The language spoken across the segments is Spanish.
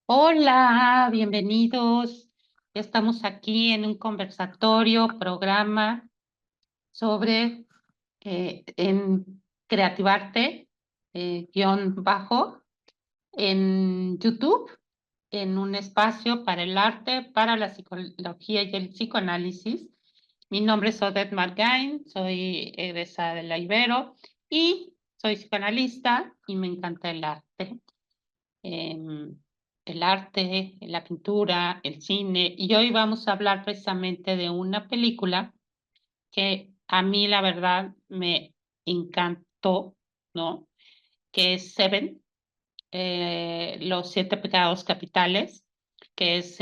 Hola, bienvenidos. Ya estamos aquí en un conversatorio, programa sobre en Creativarte, guión bajo, en YouTube, en un espacio para el arte, para la psicología y el psicoanálisis. Mi nombre es Odette Margain, soy egresada de la Ibero y soy psicoanalista y me encanta el arte, em, el arte, la pintura, el cine. Y hoy vamos a hablar precisamente de una película que a mí la verdad me encantó, ¿no? Que es Seven, Los Siete Pecados Capitales, que es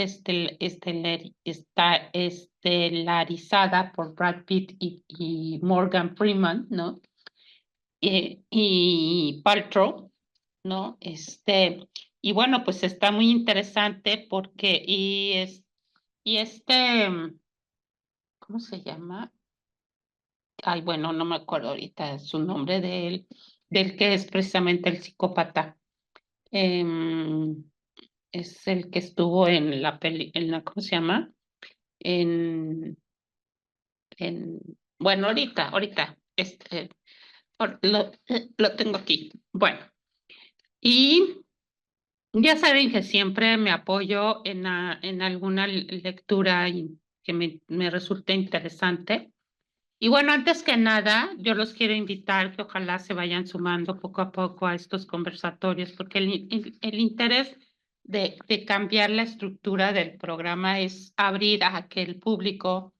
está estelarizada por Brad Pitt y Morgan Freeman, ¿no? Y Paltrow, ¿no? Y bueno, pues está muy interesante porque, ¿cómo se llama? Ay, bueno, no me acuerdo ahorita su nombre del que es precisamente el psicópata. Em, es el que estuvo ¿cómo se llama? En, bueno, ahorita, lo tengo aquí. Bueno, y ya saben que siempre me apoyo en alguna lectura que me resulte interesante. Y bueno, antes que nada, yo los quiero invitar que ojalá se vayan sumando poco a poco a estos conversatorios, porque el interés de cambiar la estructura del programa es abrir a que el público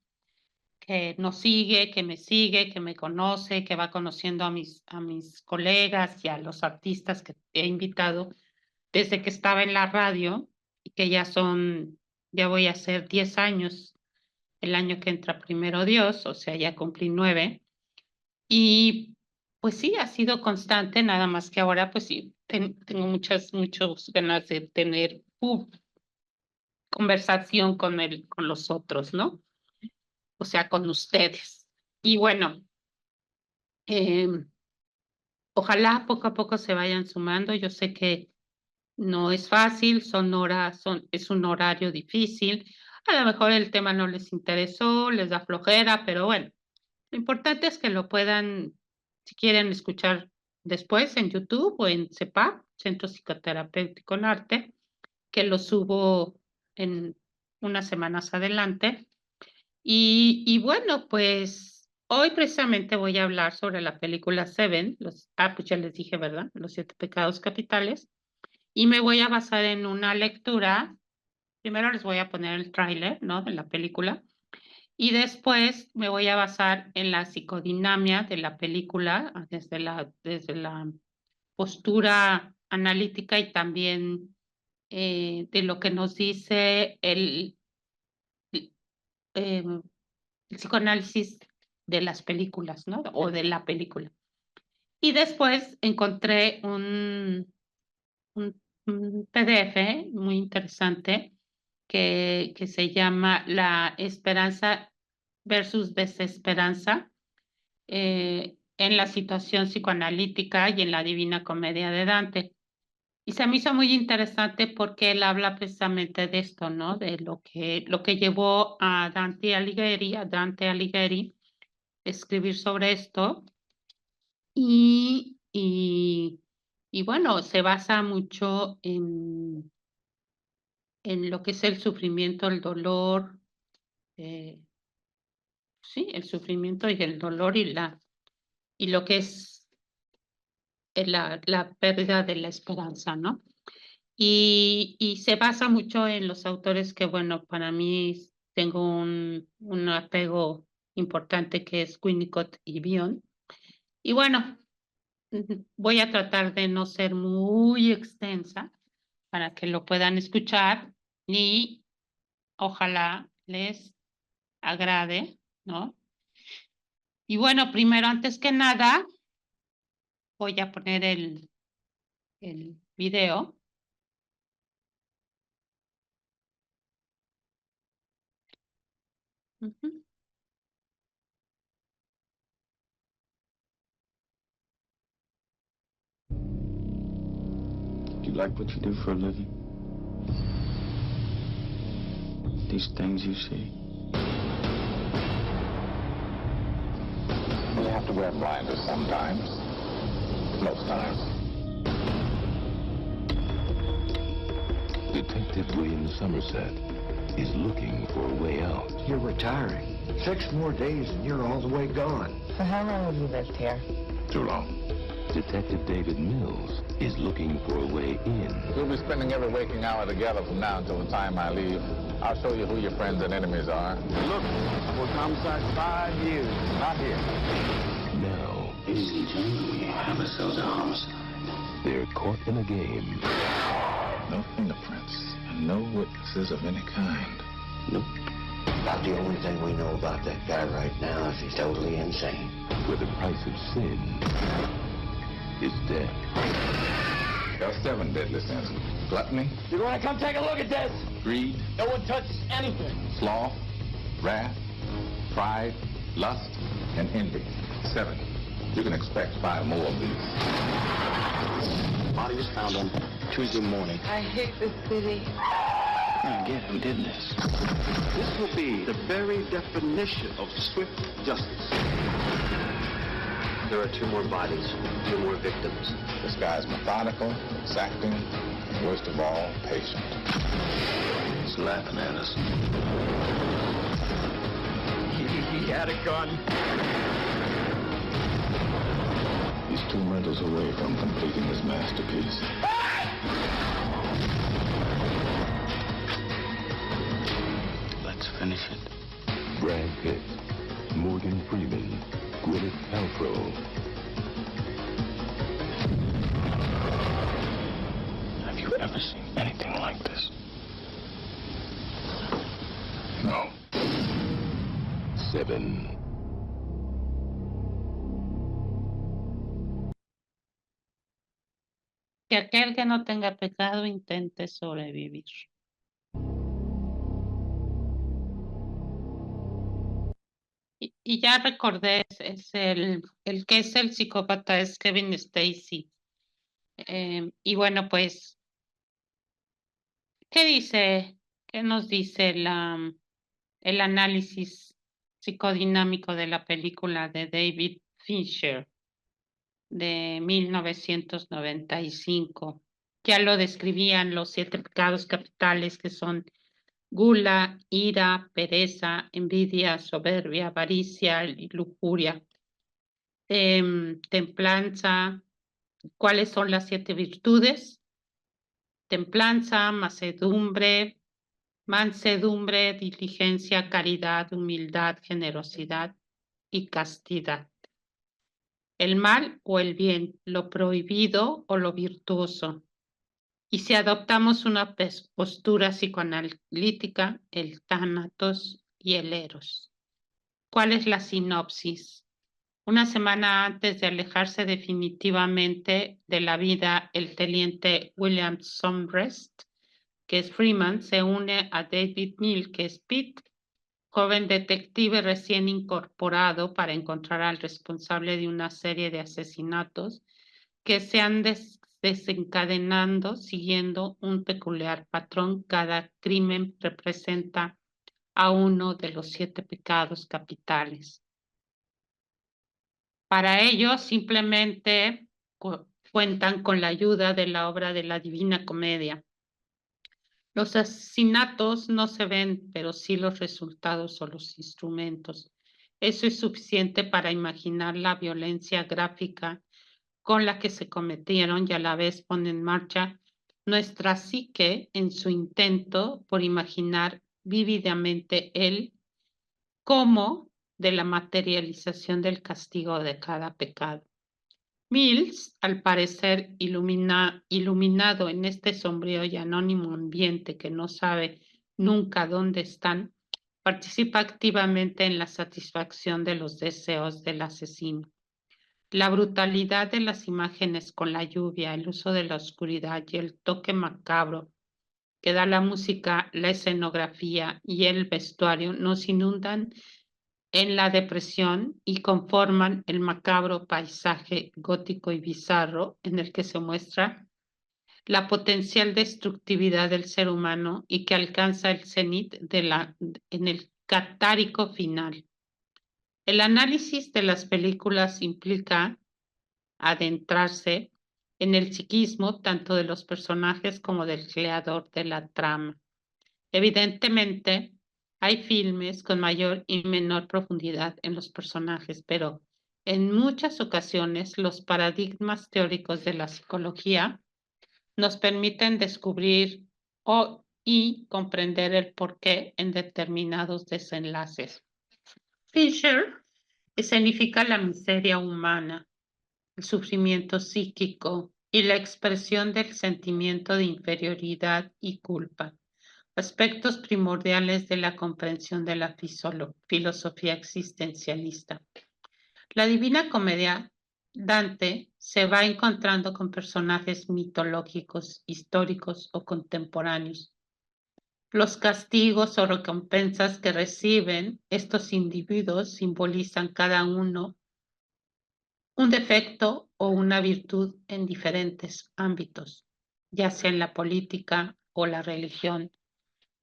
que nos sigue, que me conoce, que va conociendo a mis colegas y a los artistas que he invitado desde que estaba en la radio y que ya voy a hacer 10 años el año que entra, primero Dios, o sea, ya cumplí 9. Y pues sí, ha sido constante, nada más que ahora pues sí, tengo muchas ganas de tener conversación con los otros, ¿no? O sea, con ustedes. Y bueno, eh, ojalá poco a poco se vayan sumando. Yo sé que no es fácil, es un horario difícil. A lo mejor el tema no les interesó, les da flojera, pero bueno, lo importante es que lo puedan, si quieren escuchar después en YouTube o en CEPAC, Centro Psicoterapéutico en Arte, que lo subo en unas semanas adelante. Y bueno, pues hoy precisamente voy a hablar sobre la película Seven, pues ya les dije, ¿verdad? Los siete pecados capitales. Y me voy a basar en una lectura. Primero les voy a poner el tráiler, ¿no? De la película. Y después me voy a basar en la psicodinamia de la película, desde la postura analítica y también de lo que nos dice eh, el psicoanálisis de las películas, ¿no? O de la película. Y después encontré un PDF muy interesante que se llama La esperanza versus desesperanza en la situación psicoanalítica y en la Divina Comedia de Dante. Y se me hizo muy interesante porque él habla precisamente de esto, ¿no? De lo que llevó a Dante Alighieri, a escribir sobre esto. Y, y, y bueno, se basa mucho en lo que es el sufrimiento, el dolor, eh, sí, el sufrimiento y el dolor y lo que es la pérdida de la esperanza, ¿no? Y se basa mucho en los autores que, bueno, para mí tengo un apego importante que es Winnicott y Bion. Y bueno, voy a tratar de no ser muy extensa para que lo puedan escuchar y ojalá les agrade, ¿no? Y bueno, primero, antes que nada, voy a poner el video. Ujú. Do you like what you do for a living? these things you see? You have to wear blinders sometimes. Most times. Detective William Somerset is looking for a way out. You're retiring. 6 more days and you're all the way gone. For how long have you lived here? Too long. Detective David Mills is looking for a way in. We'll be spending every waking hour together from now until the time I leave. I'll show you who your friends and enemies are. Look, I'm on homicide 5 years. Not here. Now, Ladies and gentlemen, we have ourselves a homicide. they're caught in a game. No fingerprints and no witnesses of any kind. Nope. About the only thing we know about that guy right now is he's totally insane. Where the price of sin is death. There are 7 deadly sins. Gluttony, You want to come take a look at this? greed, No one touches anything. sloth, wrath, pride, lust, and envy. 7. You can expect 5 more of these. Body was found on Tuesday morning. I hate this city. I get who did this. This will be the very definition of swift justice. There are 2 more bodies, 2 more victims. This guy's methodical, exacting, and worst of all, patient. He's laughing at us. He had a gun. He's 2 murders away from completing his masterpiece. Let's finish it. Brad Pitt, Morgan Freeman, Gwyneth Paltrow. Have you ever seen anything like this? No. 7. Que aquel que no tenga pecado intente sobrevivir. Y ya recordé, es el que es el psicópata es Kevin Spacey. Y bueno, pues, ¿qué dice? ¿Qué nos dice el análisis psicodinámico de la película de David Fincher de 1995? Ya lo describían los 7 pecados capitales, que son gula, ira, pereza, envidia, soberbia, avaricia y lujuria. Templanza. ¿Cuáles son las 7 virtudes? Templanza, mansedumbre, diligencia, caridad, humildad, generosidad y castidad. El mal o el bien, lo prohibido o lo virtuoso. Y si adoptamos una postura psicoanalítica, el tánatos y el eros. ¿Cuál es la sinopsis? Una semana antes de alejarse definitivamente de la vida, el teniente William Somrest, que es Freeman, se une a David Mill, que es Pitt, joven detective recién incorporado, para encontrar al responsable de una serie de asesinatos que se han desencadenando siguiendo un peculiar patrón. Cada crimen representa a uno de los 7 pecados capitales. Para ello, simplemente cuentan con la ayuda de la obra de la Divina Comedia. Los asesinatos no se ven, pero sí los resultados o los instrumentos. Eso es suficiente para imaginar la violencia gráfica con la que se cometieron y a la vez pone en marcha nuestra psique en su intento por imaginar vívidamente el cómo de la materialización del castigo de cada pecado. Mills, al parecer iluminado en este sombrío y anónimo ambiente que no sabe nunca dónde están, participa activamente en la satisfacción de los deseos del asesino. La brutalidad de las imágenes con la lluvia, el uso de la oscuridad y el toque macabro que da la música, la escenografía y el vestuario nos inundan en la depresión y conforman el macabro paisaje gótico y bizarro en el que se muestra la potencial destructividad del ser humano y que alcanza el cenit en el catárico final. El análisis de las películas implica adentrarse en el psiquismo tanto de los personajes como del creador de la trama. Evidentemente, hay filmes con mayor y menor profundidad en los personajes, pero en muchas ocasiones los paradigmas teóricos de la psicología nos permiten descubrir y comprender el porqué en determinados desenlaces. Fincher escenifica la miseria humana, el sufrimiento psíquico y la expresión del sentimiento de inferioridad y culpa, aspectos primordiales de la comprensión de la filosofía existencialista. La Divina Comedia, Dante se va encontrando con personajes mitológicos, históricos o contemporáneos. Los castigos o recompensas que reciben estos individuos simbolizan cada uno un defecto o una virtud en diferentes ámbitos, ya sea en la política o la religión.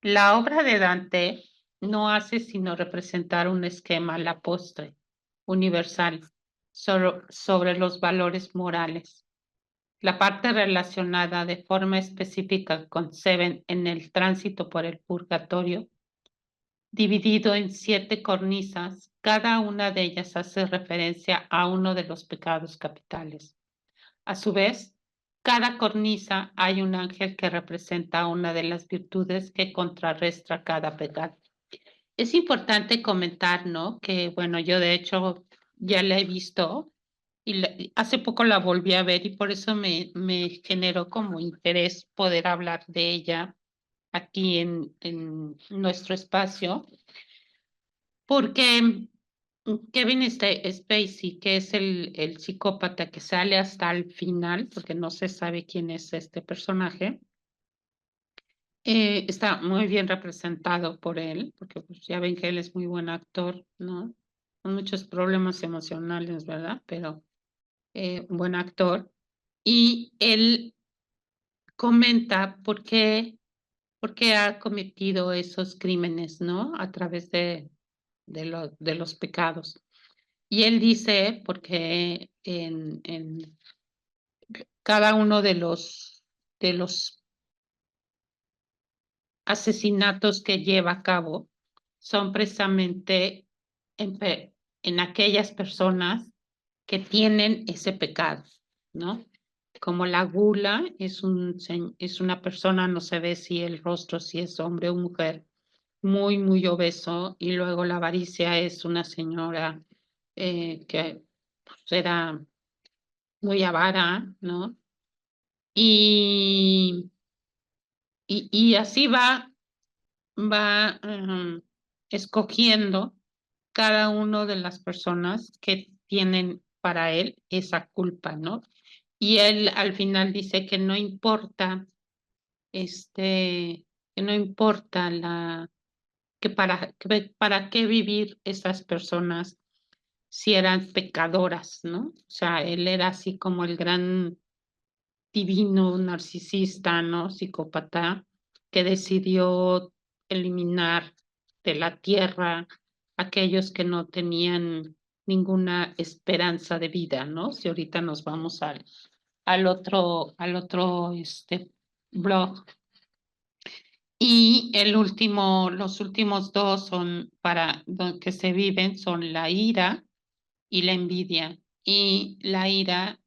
La obra de Dante no hace sino representar un esquema a la postre, universal, sobre los valores morales. La parte relacionada de forma específica con Seven en el tránsito por el purgatorio, dividido en 7 cornisas, cada una de ellas hace referencia a uno de los pecados capitales. A su vez, cada cornisa hay un ángel que representa una de las virtudes que contrarresta cada pecado. Es importante comentar, ¿no? Que, bueno, yo de hecho ya la he visto y hace poco la volví a ver y por eso me generó como interés poder hablar de ella aquí en nuestro espacio, porque Kevin Spacey, que es el psicópata que sale hasta el final, porque no se sabe quién es este personaje, está muy bien representado por él, porque pues, ya ven que él es muy buen actor, ¿no? Con muchos problemas emocionales, ¿verdad? Pero un buen actor. Y él comenta por qué ha cometido esos crímenes, ¿no? A través de los pecados. Y él dice, porque en cada uno de los asesinatos que lleva a cabo son precisamente en aquellas personas que tienen ese pecado, ¿no? Como la gula es una persona, no se ve si el rostro, si es hombre o mujer, muy, muy obeso, y luego la avaricia es una señora que pues, era muy avara, ¿no? Y, y así va escogiendo cada uno de las personas que tienen para él esa culpa, ¿no? Y él al final dice que no importa, que no importa para qué vivir esas personas si eran pecadoras, ¿no? O sea, él era así como el gran divino narcisista, ¿no? Psicópata, que decidió eliminar de la tierra aquellos que no tenían ninguna esperanza de vida, ¿no? Si ahorita nos vamos al otro blog. Y los últimos dos son que se viven son la ira y la envidia. Y la ira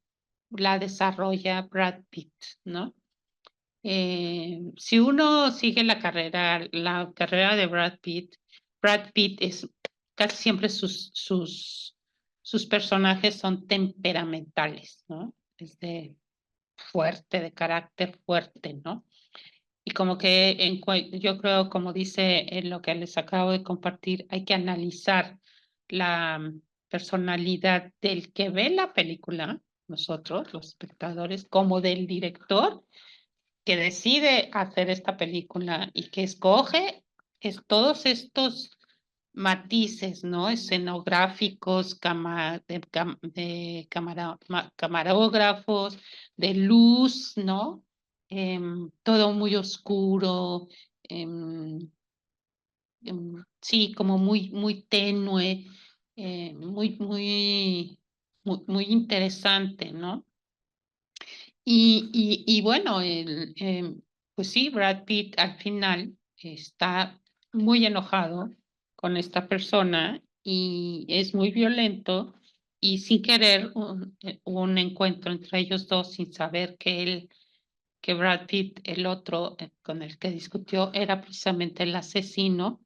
la desarrolla Brad Pitt, ¿no? Si uno sigue la carrera de Brad Pitt es casi siempre sus personajes son temperamentales, ¿no? Es de carácter fuerte, ¿no? Y como que yo creo, como dice en lo que les acabo de compartir, hay que analizar la personalidad del que ve la película, nosotros, los espectadores, como del director que decide hacer esta película y que escoge todos estos matices, ¿no? Escenográficos, camarógrafos, de luz, ¿no? todo muy oscuro, sí, como muy tenue, muy interesante, ¿no? Y bueno, pues sí, Brad Pitt al final está muy enojado con esta persona y es muy violento y sin querer hubo un encuentro entre ellos dos sin saber que Brad Pitt, el otro con el que discutió, era precisamente el asesino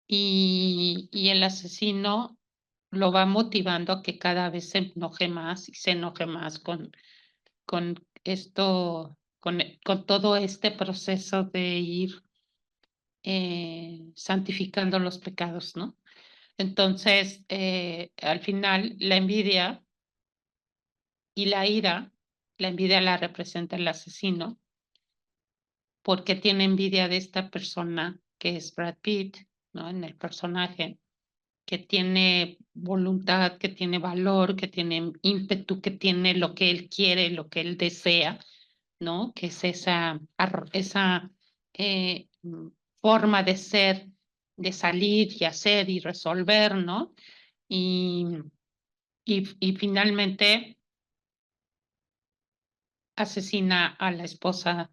y el asesino lo va motivando a que cada vez se enoje más y se enoje más con esto, con todo este proceso de ir santificando los pecados, ¿no? Entonces, al final, la envidia y la envidia la representa el asesino, porque tiene envidia de esta persona que es Brad Pitt, ¿no? En el personaje, que tiene voluntad, que tiene valor, que tiene ímpetu, que tiene lo que él quiere, lo que él desea, ¿no? Que es esa eh, mm, forma de ser, de salir y hacer y resolver, ¿no? Y, y finalmente asesina a la esposa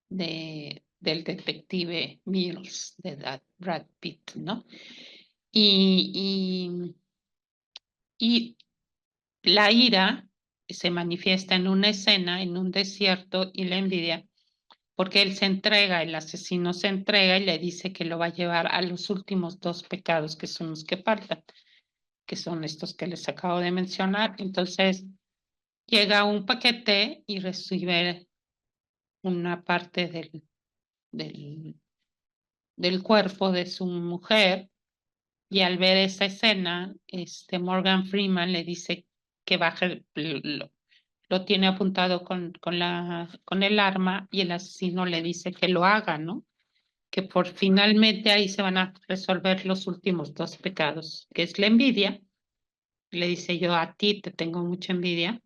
del detective Mills, de Brad Pitt, ¿no? Y, y la ira se manifiesta en una escena, en un desierto, y la envidia porque él se entrega, el asesino se entrega y le dice que lo va a llevar a los últimos dos pecados que son los que faltan, que son estos que les acabo de mencionar. Entonces llega un paquete y recibe una parte del, del cuerpo de su mujer y al ver esa escena, Morgan Freeman le dice que baje, lo tiene apuntado con el arma y el asesino le dice que lo haga, ¿no? Que por finalmente ahí se van a resolver los últimos dos pecados, que es la envidia. Le dice yo a ti te tengo mucha envidia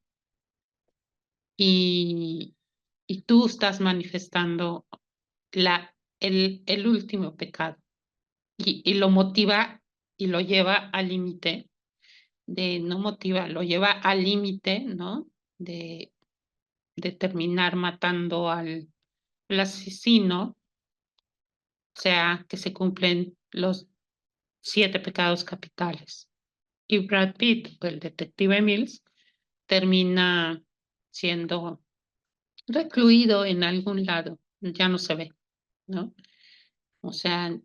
y, y tú estás manifestando el último pecado y lo motiva y lo lleva al límite no motiva, lo lleva al límite, ¿no? De, de terminar matando al asesino, o sea, que se cumplen los 7 pecados capitales. Y Brad Pitt, el detective Mills, termina siendo recluido en algún lado, ya no se ve, ¿no? O sea,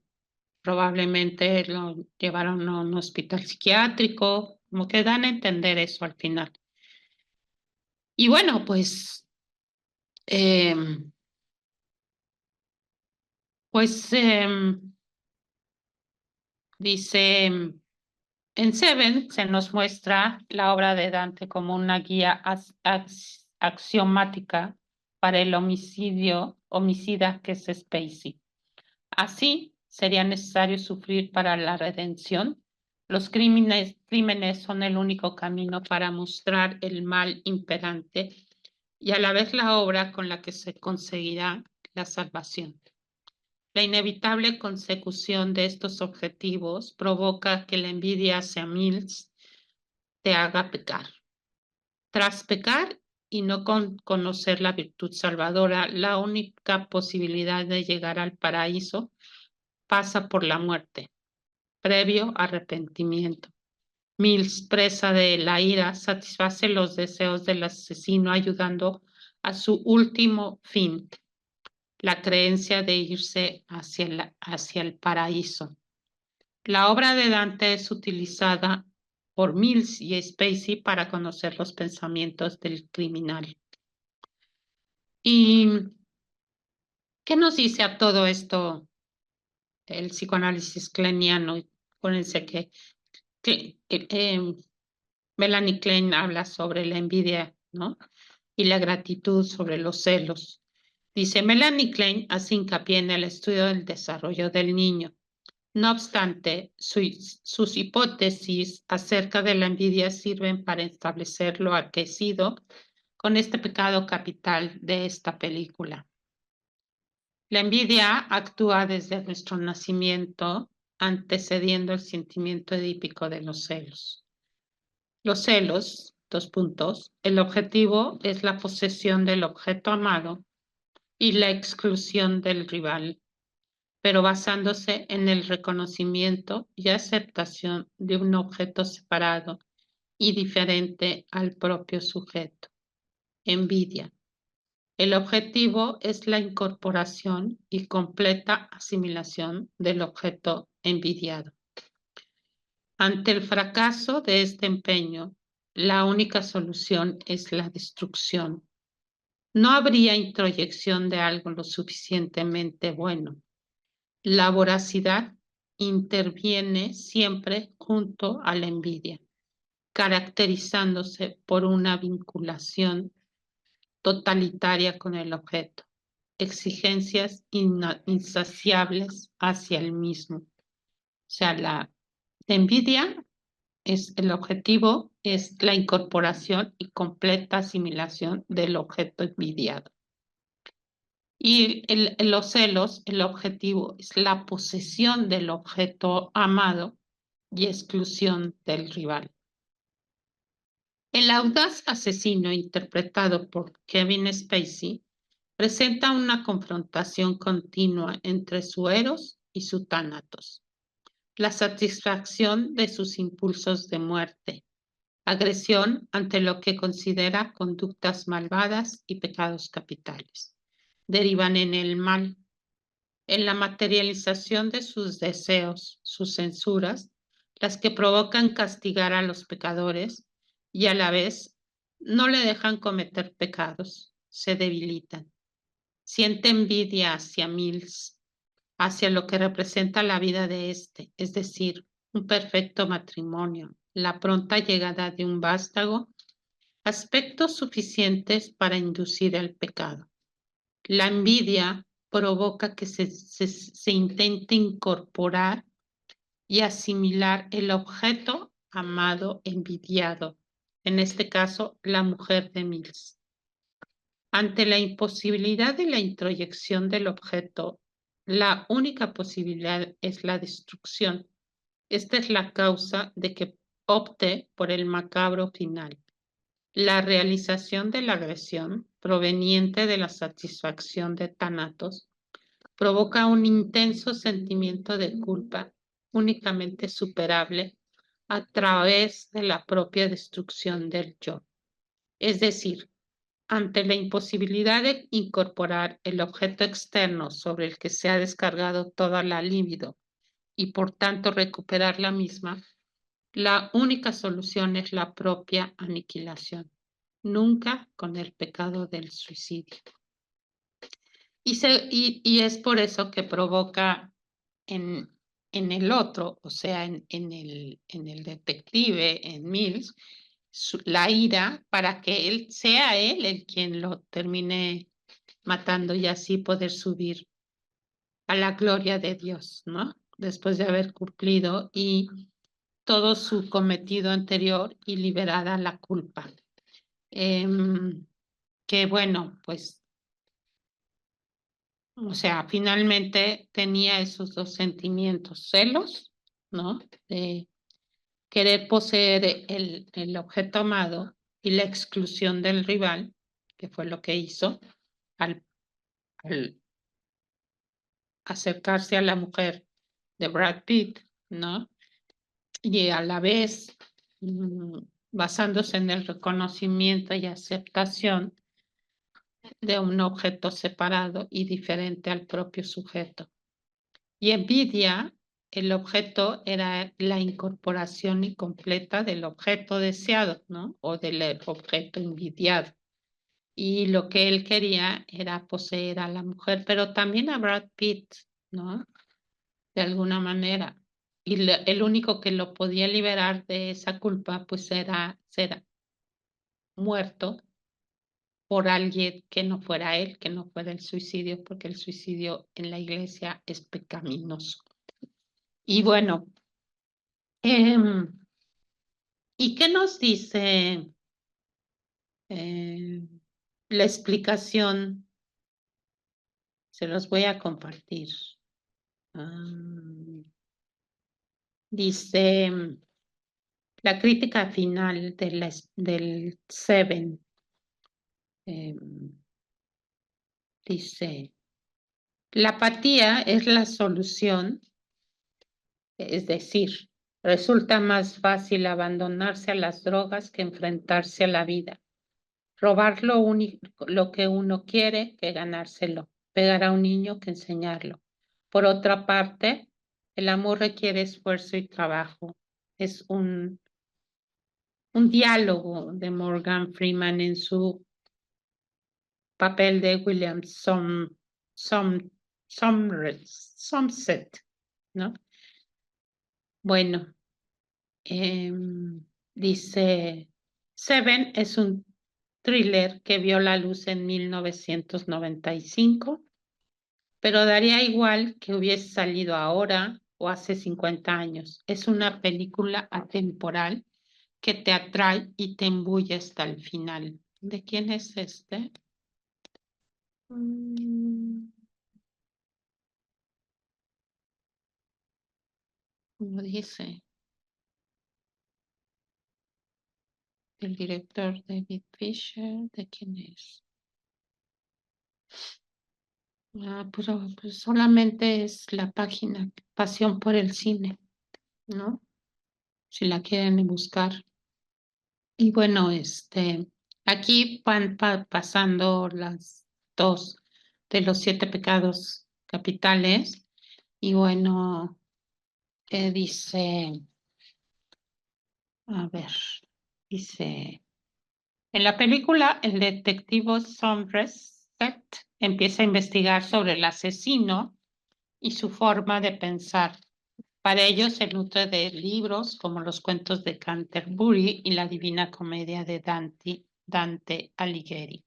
probablemente lo llevaron a un hospital psiquiátrico, como que dan a entender eso al final. Y bueno, eh, pues dice, en Seven se nos muestra la obra de Dante como una guía axiomática para el homicida que es Spacey. Así, sería necesario sufrir para la redención. Los crímenes son el único camino para mostrar el mal imperante y a la vez la obra con la que se conseguirá la salvación. La inevitable consecución de estos objetivos provoca que la envidia hacia Mills te haga pecar. Tras pecar y no conocer la virtud salvadora, la única posibilidad de llegar al paraíso pasa por la muerte, previo arrepentimiento. Mills, presa de la ira, satisface los deseos del asesino ayudando a su último fin, la creencia de irse hacia el paraíso. La obra de Dante es utilizada por Mills y Spacey para conocer los pensamientos del criminal. ¿Y qué nos dice a todo esto el psicoanálisis kleiniano? Acuérdense que Melanie Klein habla sobre la envidia, ¿no? Y la gratitud sobre los celos. Dice, Melanie Klein hace hincapié en el estudio del desarrollo del niño. No obstante, sus hipótesis acerca de la envidia sirven para establecer lo aquecido con este pecado capital de esta película. La envidia actúa desde nuestro nacimiento, antecediendo el sentimiento edípico de los celos. Los celos, el objetivo es la posesión del objeto amado y la exclusión del rival, pero basándose en el reconocimiento y aceptación de un objeto separado y diferente al propio sujeto. Envidia. El objetivo es la incorporación y completa asimilación del objeto envidiado. Ante el fracaso de este empeño, la única solución es la destrucción. No habría introyección de algo lo suficientemente bueno. La voracidad interviene siempre junto a la envidia, caracterizándose por una vinculación totalitaria con el objeto, exigencias insaciables hacia el mismo. O sea, la envidia es el objetivo, es la incorporación y completa asimilación del objeto envidiado. Y los celos, el objetivo es la posesión del objeto amado y exclusión del rival. El audaz asesino interpretado por Kevin Spacey presenta una confrontación continua entre su eros y su tánatos, la satisfacción de sus impulsos de muerte, agresión ante lo que considera conductas malvadas y pecados capitales. Derivan en el mal, en la materialización de sus deseos, sus censuras, las que provocan castigar a los pecadores y a la vez no le dejan cometer pecados, se debilitan. Siente envidia hacia Mills, hacia lo que representa la vida de este, es decir, un perfecto matrimonio, la pronta llegada de un vástago, aspectos suficientes para inducir el pecado. La envidia provoca que se intente incorporar y asimilar el objeto amado envidiado, en este caso, la mujer de Mills. Ante la imposibilidad de la introyección del objeto, la única posibilidad es la destrucción. Esta es la causa de que opte por el macabro final. La realización de la agresión proveniente de la satisfacción de tánatos provoca un intenso sentimiento de culpa únicamente superable a través de la propia destrucción del yo. Es decir, ante la imposibilidad de incorporar el objeto externo sobre el que se ha descargado toda la libido y por tanto recuperar la misma, la única solución es la propia aniquilación, nunca con el pecado del suicidio. Y es por eso que provoca en el otro, o sea, en el detective, en Mills, la ira para que él sea él el quien lo termine matando y así poder subir a la gloria de Dios, ¿no? Después de haber cumplido y todo su cometido anterior y liberada la culpa. Que bueno, pues, o sea, finalmente tenía esos dos sentimientos, celos, ¿no? De querer poseer el objeto amado y la exclusión del rival, que fue lo que hizo al acercarse a la mujer de Brad Pitt, ¿no? Y a la vez, basándose en el reconocimiento y aceptación de un objeto separado y diferente al propio sujeto. Y envidia, el objeto era la incorporación incompleta del objeto deseado, ¿no? O del objeto envidiado. Y lo que él quería era poseer a la mujer, pero también a Brad Pitt, ¿no? De alguna manera. Y el único que lo podía liberar de esa culpa, pues era ser muerto por alguien que no fuera él, que no fuera el suicidio, porque el suicidio en la iglesia es pecaminoso. Y bueno, ¿y qué nos dice la explicación se los voy a compartir. Dice la crítica final del Seven. Dice, la apatía es la solución, es decir, resulta más fácil abandonarse a las drogas que enfrentarse a la vida. Robar lo que uno quiere que ganárselo. Pegar a un niño que enseñarlo. Por otra parte, el amor requiere esfuerzo y trabajo. Es un diálogo de Morgan Freeman en su papel de William Somerset, ¿no? Bueno, dice, Seven es un thriller que vio la luz en 1995, pero daría igual que hubiese salido ahora o hace 50 años. Es una película atemporal que te atrae y te embulle hasta el final. ¿De quién es este? ¿Cómo dice? El director David Fisher. ¿De quién es? Pues solamente es la página Pasión por el Cine, ¿no? Si la quieren buscar. Y bueno, aquí van pasando las dos de los 7 pecados capitales. Y bueno, dice, a ver, dice, en la película el detective Somerset empieza a investigar sobre el asesino y su forma de pensar. Para ello se nutre de libros como los cuentos de Canterbury y la Divina Comedia de Dante Alighieri.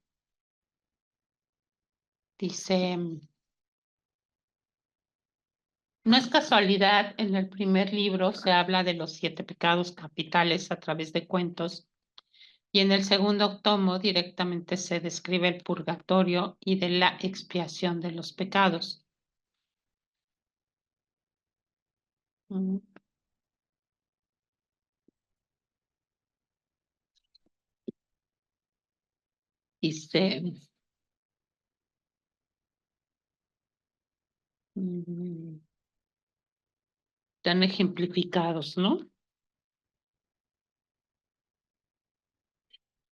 Dice, no es casualidad, en el primer libro se habla de los 7 pecados capitales a través de cuentos y en el segundo tomo directamente se describe el purgatorio y de la expiación de los pecados. Dice, están ejemplificados, ¿no?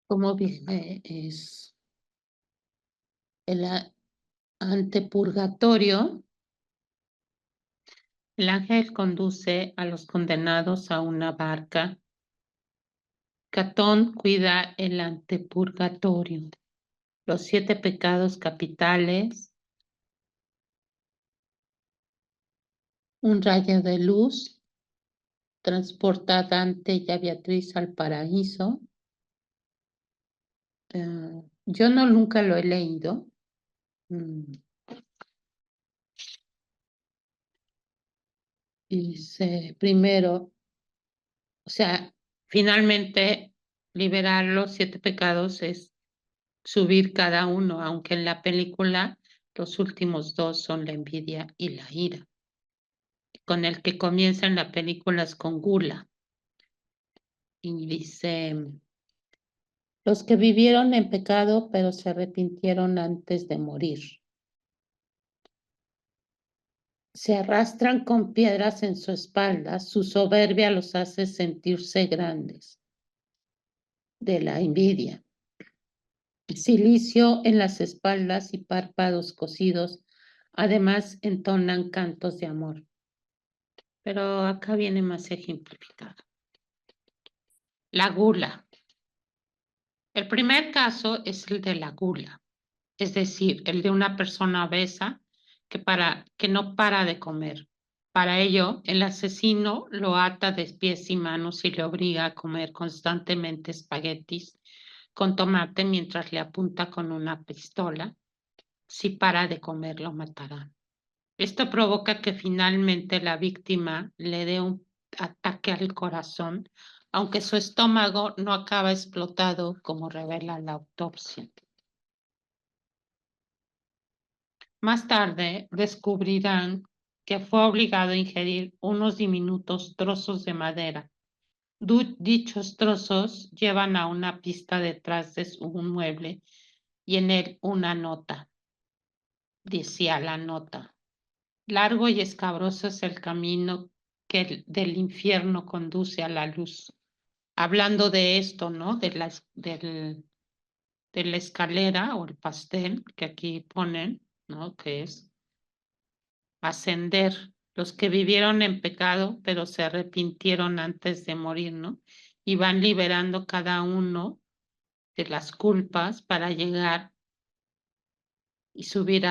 Como dice, es el antepurgatorio. El ángel conduce a los condenados a una barca. Catón cuida el antepurgatorio. Los 7 pecados capitales. Un rayo de luz transporta a Dante y a Beatriz al paraíso. Yo nunca lo he leído. Dice primero, o sea, finalmente liberar los 7 pecados es subir cada uno, aunque en la película los últimos 2 son la envidia y la ira. Con el que comienza en la película es con gula. Y dice, los que vivieron en pecado pero se arrepintieron antes de morir. Se arrastran con piedras en su espalda, su soberbia los hace sentirse grandes. De la envidia. Silicio en las espaldas y párpados cosidos, además entonan cantos de amor. Pero acá viene más ejemplificado. La gula. El primer caso es el de la gula, es decir, el de una persona obesa que no para de comer. Para ello, el asesino lo ata de pies y manos y le obliga a comer constantemente espaguetis con tomate mientras le apunta con una pistola. Si para de comer, lo matarán. Esto provoca que finalmente la víctima le dé un ataque al corazón, aunque su estómago no acaba explotado, como revela la autopsia. Más tarde descubrirán que fue obligado a ingerir unos diminutos trozos de madera. Dichos trozos llevan a una pista detrás de un mueble y en él una nota. Decía la nota: largo y escabroso es el camino que del infierno conduce a la luz. Hablando de esto, ¿no? De la escalera o el pastel que aquí ponen, ¿no? Que es ascender. Los que vivieron en pecado, pero se arrepintieron antes de morir, ¿no? Y van liberando cada uno de las culpas para llegar y subir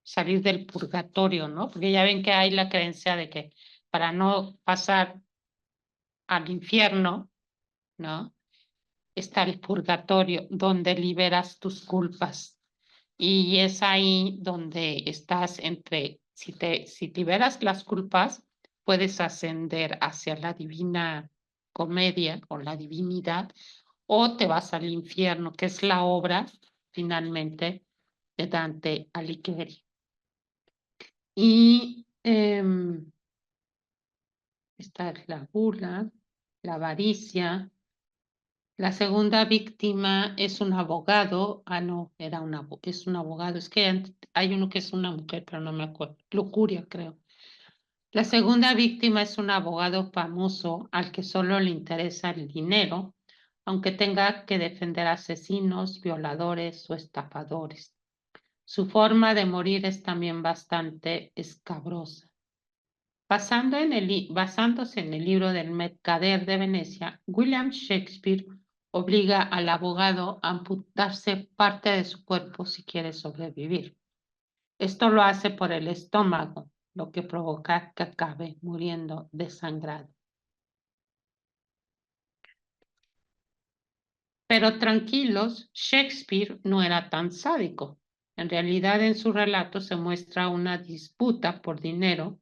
salir del purgatorio, ¿no? Porque ya ven que hay la creencia de que para no pasar al infierno, ¿no? Está el purgatorio, donde liberas tus culpas. Y es ahí donde estás si liberas las culpas, puedes ascender hacia la divina comedia o la divinidad, o te vas al infierno, que es la obra, finalmente, de Dante Alighieri. Y esta es la gula, la avaricia. La segunda víctima es un abogado. No, es un abogado. Es que hay uno que es una mujer, pero no me acuerdo. Lucuria, creo. La segunda víctima es un abogado famoso al que solo le interesa el dinero, aunque tenga que defender asesinos, violadores o estafadores. Su forma de morir es también bastante escabrosa. Basándose en el libro del Mercader de Venecia, William Shakespeare obliga al abogado a amputarse parte de su cuerpo si quiere sobrevivir. Esto lo hace por el estómago, lo que provoca que acabe muriendo desangrado. Pero tranquilos, Shakespeare no era tan sádico. En realidad, en su relato se muestra una disputa por dinero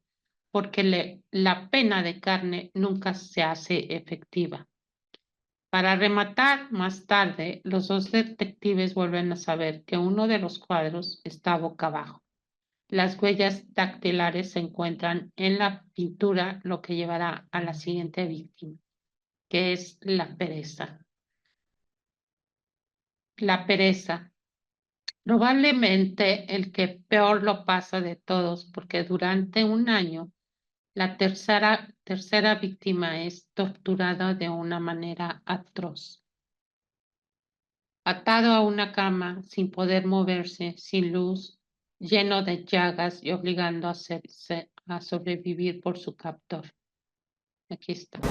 porque la pena de carne nunca se hace efectiva. Para rematar, más tarde, los dos detectives vuelven a saber que uno de los cuadros está boca abajo. Las huellas dactilares se encuentran en la pintura, lo que llevará a la siguiente víctima, que es la pereza. La pereza. Probablemente el que peor lo pasa de todos, porque durante un año la tercera víctima es torturada de una manera atroz. Atado a una cama, sin poder moverse, sin luz, lleno de llagas y obligando a sobrevivir por su captor. Aquí está.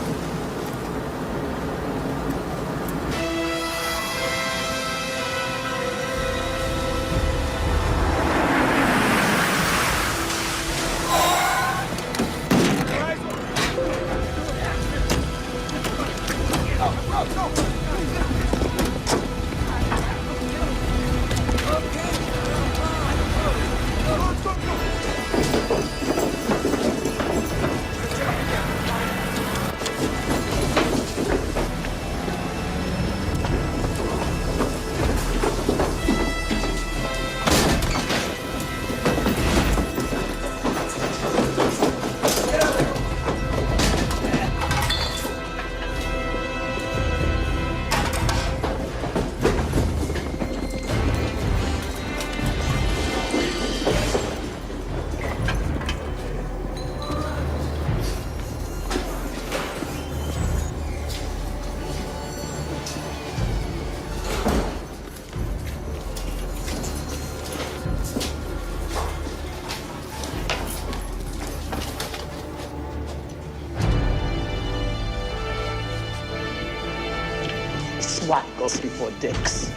SWAT goes before dicks.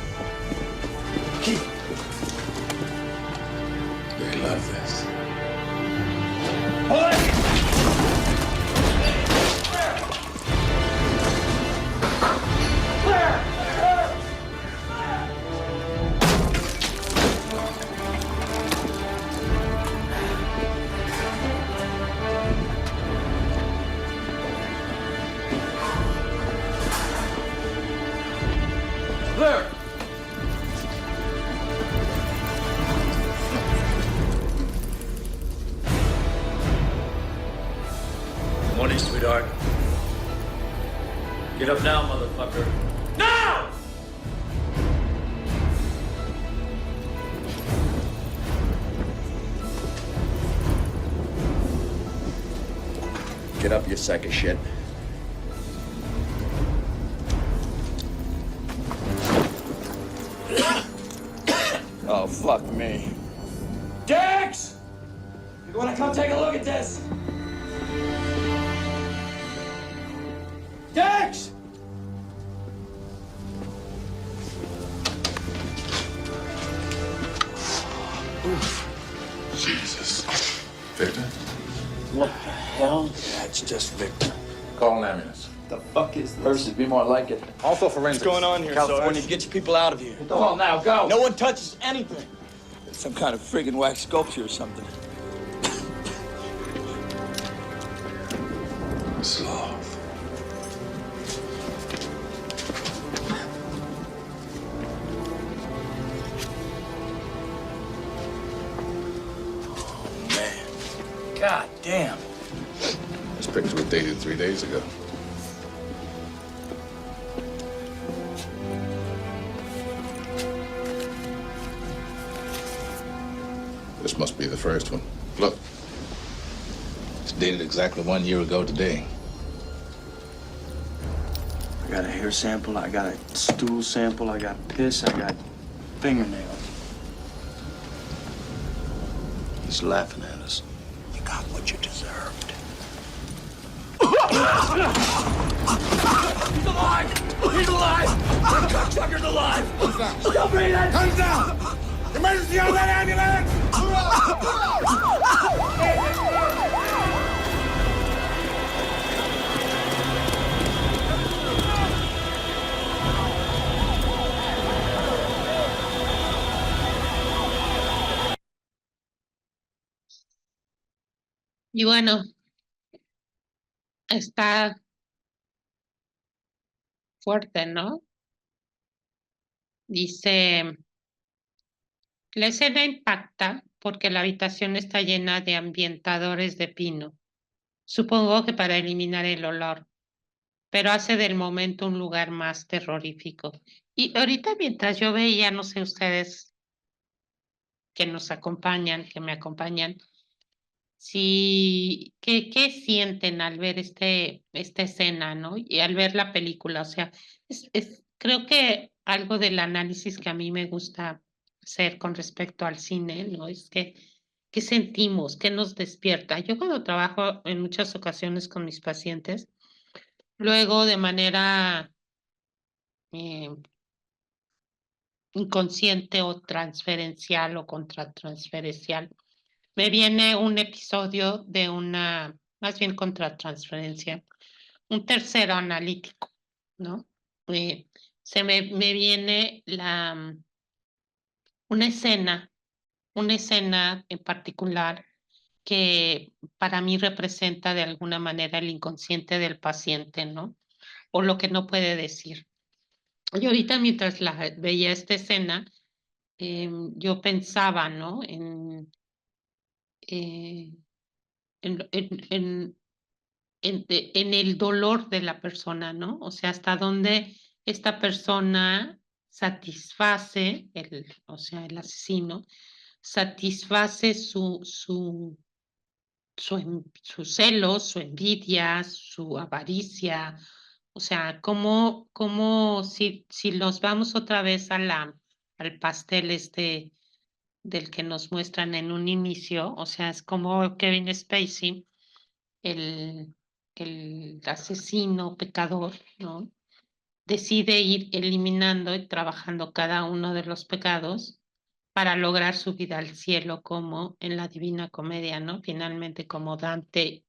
They love this. Get up now, motherfucker. Now! Get up, you sack of shit. Oh, fuck me. Dex! You wanna come take a look at this? Dex! Jesus. Victor? What the hell? That's just Victor. Call an ambulance. The fuck is this? Versus, be more like it. Also forensics. What's going on here, California? Get your people out of here. Well, now, go. No one touches anything. It's some kind of friggin' wax sculpture or something. Sloth. Man. God damn. This picture was dated 3 days ago. This must be the first one. Look. It's dated exactly 1 year ago today. I got a hair sample, I got a stool sample, I got piss, I got fingernails. He's laughing at us. You got what you deserved. He's alive! He's alive! The cocksucker's alive! Still breathing! Guns down! Emergency on that ambulance! Y bueno, está fuerte, ¿no? Dice, la escena impacta porque la habitación está llena de ambientadores de pino. Supongo que para eliminar el olor, pero hace del momento un lugar más terrorífico. Y ahorita mientras yo veía, no sé ustedes que nos acompañan, que me acompañan, si, ¿qué sienten al ver esta escena, ¿no? Y al ver la película, o sea, creo que algo del análisis que a mí me gusta hacer con respecto al cine, ¿no? Es que, ¿qué sentimos? ¿Qué nos despierta? Yo cuando trabajo en muchas ocasiones con mis pacientes, luego de manera eh, inconsciente o transferencial o contratransferencial, me viene un episodio de una, más bien contratransferencia, un tercero analítico, ¿no? Me viene una escena en particular que para mí representa de alguna manera el inconsciente del paciente, ¿no? O lo que no puede decir. Y ahorita mientras veía esta escena, yo pensaba, ¿no? Eh, en el dolor de la persona, ¿no? O sea, hasta dónde esta persona satisface, o sea, el asesino, satisface su celo, su envidia, su avaricia. O sea, cómo si los vamos otra vez al pastel del que nos muestran en un inicio, o sea, es como Kevin Spacey, el, el asesino pecador, ¿no? Decide ir eliminando y trabajando cada uno de los pecados para lograr subir al cielo como en la Divina Comedia, ¿no? Finalmente como Dante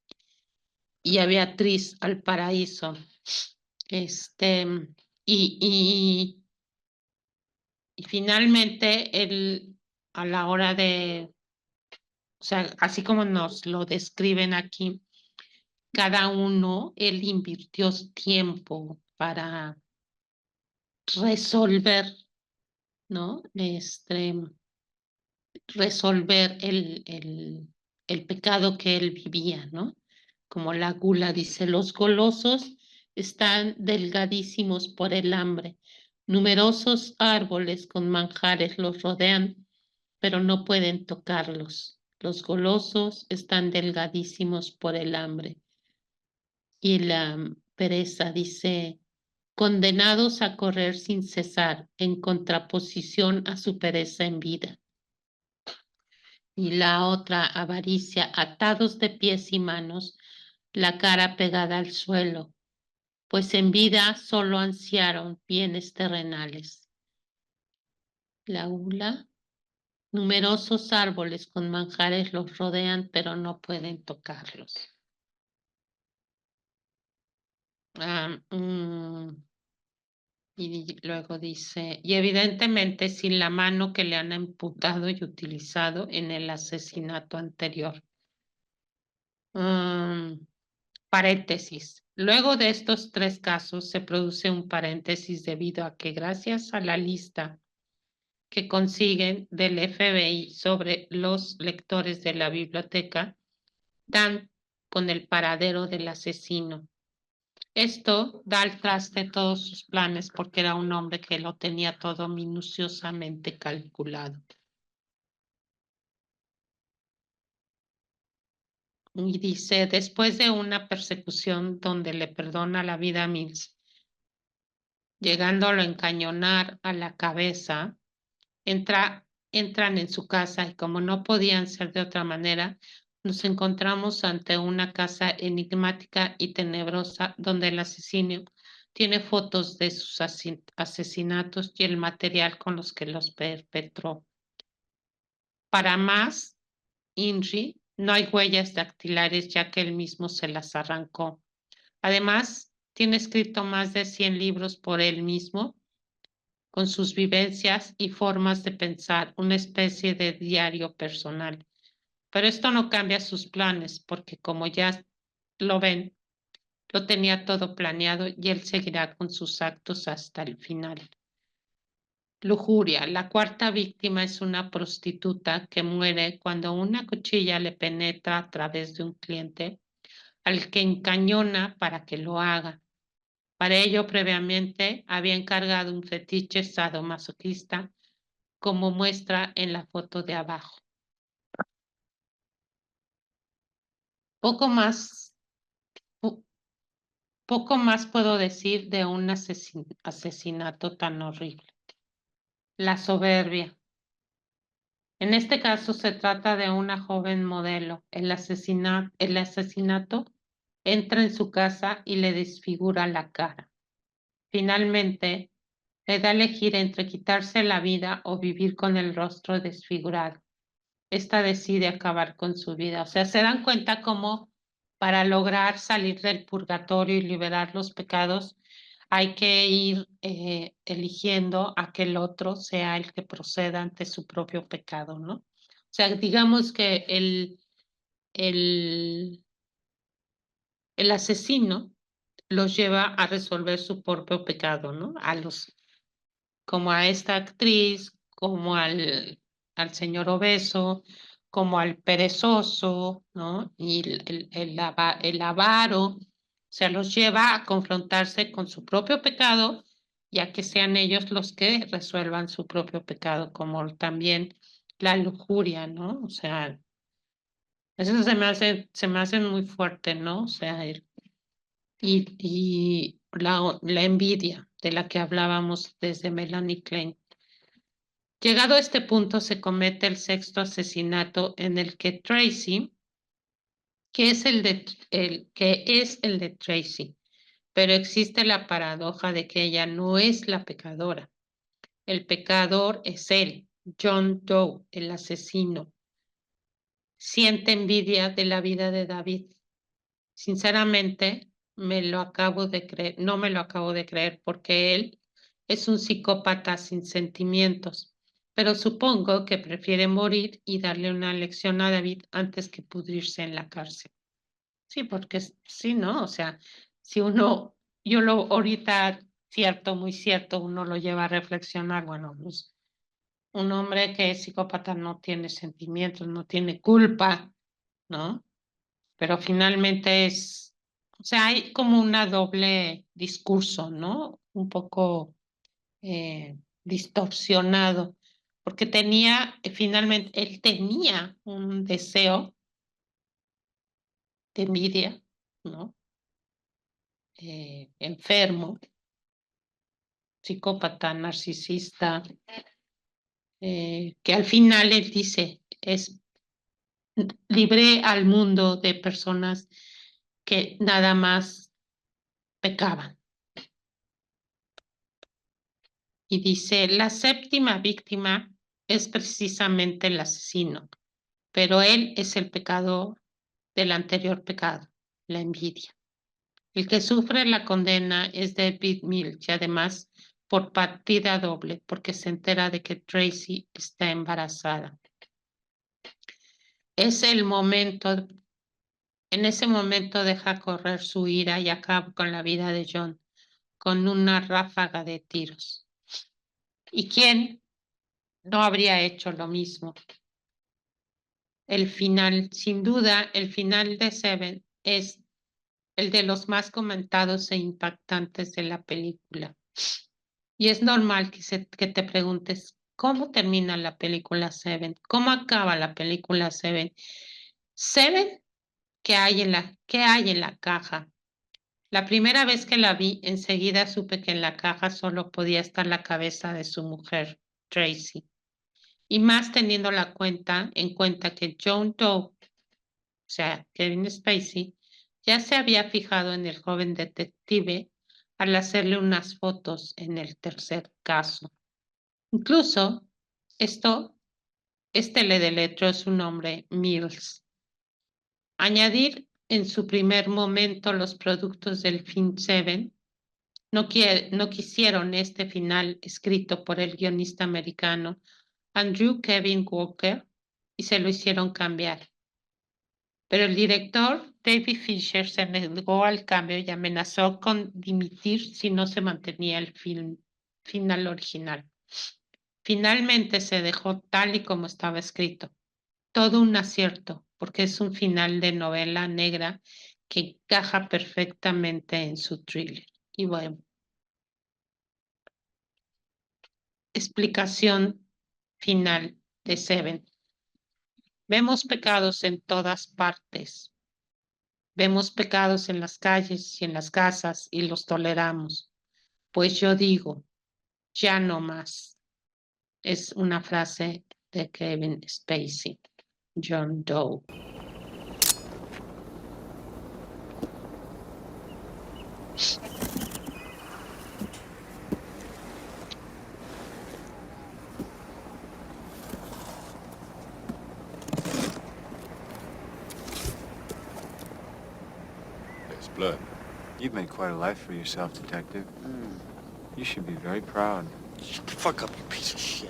y a Beatriz al paraíso. Y, y finalmente él a la hora de, o sea, así como nos lo describen aquí, cada uno, él invirtió tiempo para resolver, ¿no? Resolver el pecado que él vivía, ¿no? Como la gula dice, los golosos están delgadísimos por el hambre. Numerosos árboles con manjares los rodean, pero no pueden tocarlos. Los golosos están delgadísimos por el hambre. Y la pereza dice, condenados a correr sin cesar, en contraposición a su pereza en vida. Y la otra, avaricia, atados de pies y manos, la cara pegada al suelo, pues en vida solo ansiaron bienes terrenales. La gula, numerosos árboles con manjares los rodean, pero no pueden tocarlos. Y luego dice, y evidentemente sin la mano que le han imputado y utilizado en el asesinato anterior. Paréntesis. Luego de estos 3 casos se produce un paréntesis debido a que gracias a la lista que consiguen del FBI sobre los lectores de la biblioteca, dan con el paradero del asesino. Esto da al traste todos sus planes porque era un hombre que lo tenía todo minuciosamente calculado. Y dice, después de una persecución donde le perdona la vida a Mills, llegándolo a encañonar a la cabeza, entran en su casa y como no podían ser de otra manera, nos encontramos ante una casa enigmática y tenebrosa donde el asesino tiene fotos de sus asesinatos y el material con los que los perpetró. Para más, Inri, no hay huellas dactilares ya que él mismo se las arrancó. Además, tiene escrito más de 100 libros por él mismo, con sus vivencias y formas de pensar, una especie de diario personal. Pero esto no cambia sus planes, porque como ya lo ven, lo tenía todo planeado y él seguirá con sus actos hasta el final. Lujuria. La 4ª víctima es una prostituta que muere cuando una cuchilla le penetra a través de un cliente al que encañona para que lo haga. Para ello, previamente, había encargado un fetiche sadomasoquista, como muestra en la foto de abajo. Poco más puedo decir de un asesinato tan horrible. La soberbia. En este caso se trata de una joven modelo. El asesinato entra en su casa y le desfigura la cara. Finalmente, le da a elegir entre quitarse la vida o vivir con el rostro desfigurado. Esta decide acabar con su vida. O sea, se dan cuenta cómo para lograr salir del purgatorio y liberar los pecados, hay que ir eligiendo a que el otro sea el que proceda ante su propio pecado, ¿no? O sea, digamos que el asesino los lleva a resolver su propio pecado, ¿no? Como a esta actriz, como al señor obeso, como al perezoso, ¿no? Y el avaro, o sea, los lleva a confrontarse con su propio pecado y a que sean ellos los que resuelvan su propio pecado, como también la lujuria, ¿no? O sea, eso se me hace muy fuerte, ¿no? O sea, y la envidia de la que hablábamos desde Melanie Klein. Llegado a este punto, se comete el 6º asesinato en el que Tracy, que es el de Tracy, pero existe la paradoja de que ella no es la pecadora. El pecador es él, John Doe, el asesino. Siente envidia de la vida de David. Sinceramente, no me lo acabo de creer porque él es un psicópata sin sentimientos, pero supongo que prefiere morir y darle una lección a David antes que pudrirse en la cárcel. Sí, porque sí, ¿no? O sea, si ahorita, cierto, muy cierto, uno lo lleva a reflexionar, bueno, pues un hombre que es psicópata no tiene sentimientos, no tiene culpa, ¿no? Pero finalmente es O sea, hay como una doble discurso, ¿no? Un poco distorsionado, porque finalmente, él tenía un deseo de envidia, ¿no? Enfermo, psicópata, narcisista, que al final él dice, libré al mundo de personas que nada más pecaban. Y dice, la séptima víctima es precisamente el asesino, pero él es el pecado del anterior pecado, la envidia. El que sufre la condena es David Mills y además por partida doble, porque se entera de que Tracy está embarazada. Es el momento, en ese momento deja correr su ira y acaba con la vida de John con una ráfaga de tiros. ¿Y quién no habría hecho lo mismo? El final, sin duda, el final de Seven es el de los más comentados e impactantes de la película. Y es normal que te preguntes, ¿cómo termina la película Seven? ¿Cómo acaba la película Seven? Seven, ¿qué hay en la caja? La primera vez que la vi, enseguida supe que en la caja solo podía estar la cabeza de su mujer, Tracy. Y más teniendo en cuenta que John Doe, o sea, Kevin Spacey, ya se había fijado en el joven detective al hacerle unas fotos en el tercer caso. Incluso este le deletró su nombre, Mills. Añadir en su primer momento los productos del film Seven no quisieron este final escrito por el guionista americano Andrew Kevin Walker y se lo hicieron cambiar. Pero el director David Fincher se negó al cambio y amenazó con dimitir si no se mantenía el final original. Finalmente se dejó tal y como estaba escrito. Todo un acierto, porque es un final de novela negra que encaja perfectamente en su thriller. Y bueno, explicación final de Seven. Vemos pecados en todas partes. Vemos pecados en las calles y en las casas y los toleramos. Pues yo digo, ya no más. Es una frase de Kevin Spacey, John Doe. There's blood. You've made quite a life for yourself, Detective. You should be very proud. Shut the fuck up, you piece of shit.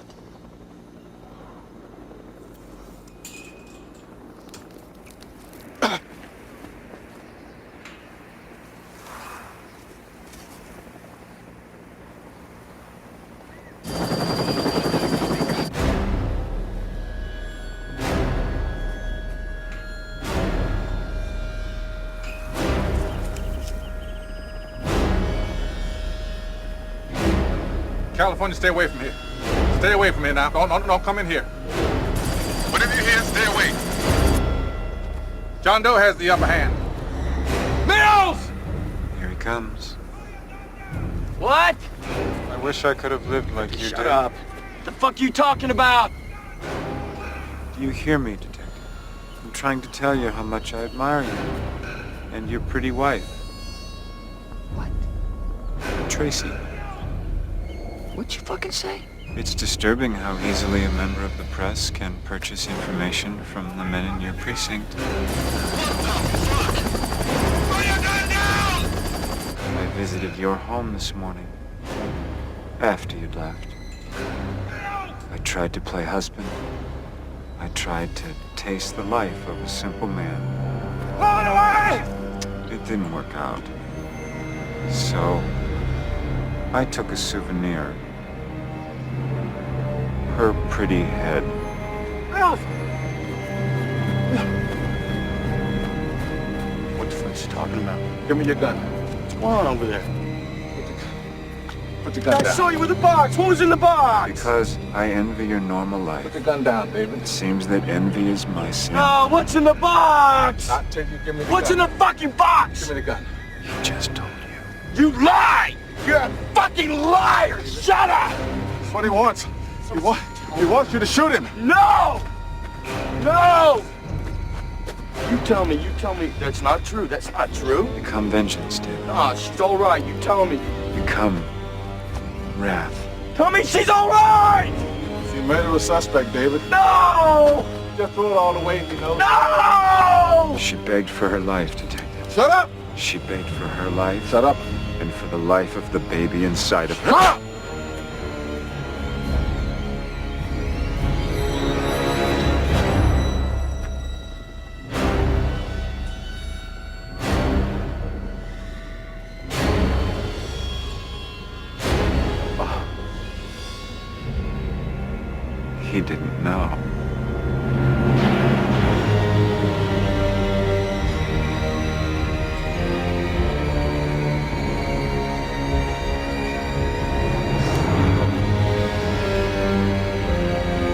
California, stay away from here. Stay away from here now. Don't come in here. Whatever you hear, stay away. John Doe has the upper hand. Mills! Here he comes. What? I wish I could have lived like you did. Shut up. What the fuck you talking about? Do you hear me, Detective? I'm trying to tell you how much I admire you. And your pretty wife. What? Tracy. What'd you fucking say? It's disturbing how easily a member of the press can purchase information from the men in your precinct. I visited your home this morning, after you'd left. I tried to play husband. I tried to taste the life of a simple man. Run away! It didn't work out. So, I took a souvenir. Her pretty head. Mills! What the fuck's What you talking about? Give me your gun. What's going on over there? Put the gun I down. saw you with the box. What was in the box? Because I envy your normal life. Put the gun down, David. It seems that envy is my sin. No, what's in the box? Not till you give me the What's in gun. the fucking box? Give me the gun. He just told you. You lie! You're a fucking liar! Shut up! That's what he wants. He wants you to shoot him. No! No! You tell me that's not true. That's not true. Become vengeance, David. No, she's all right. You tell me. Become wrath. Tell me she's all right! She murdered a suspect, David. No! Just throw it all away, you know. No! She begged for her life, Detective. Shut up! She begged for her life. Shut up. And for the life of the baby inside of her. Shut up! He didn't know.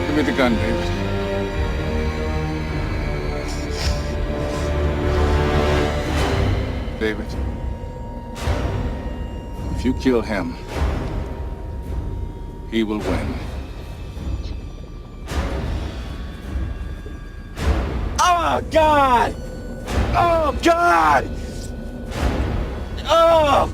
Give me the gun, David. David, if you kill him, he will win. Oh, God! Oh, God! Oh!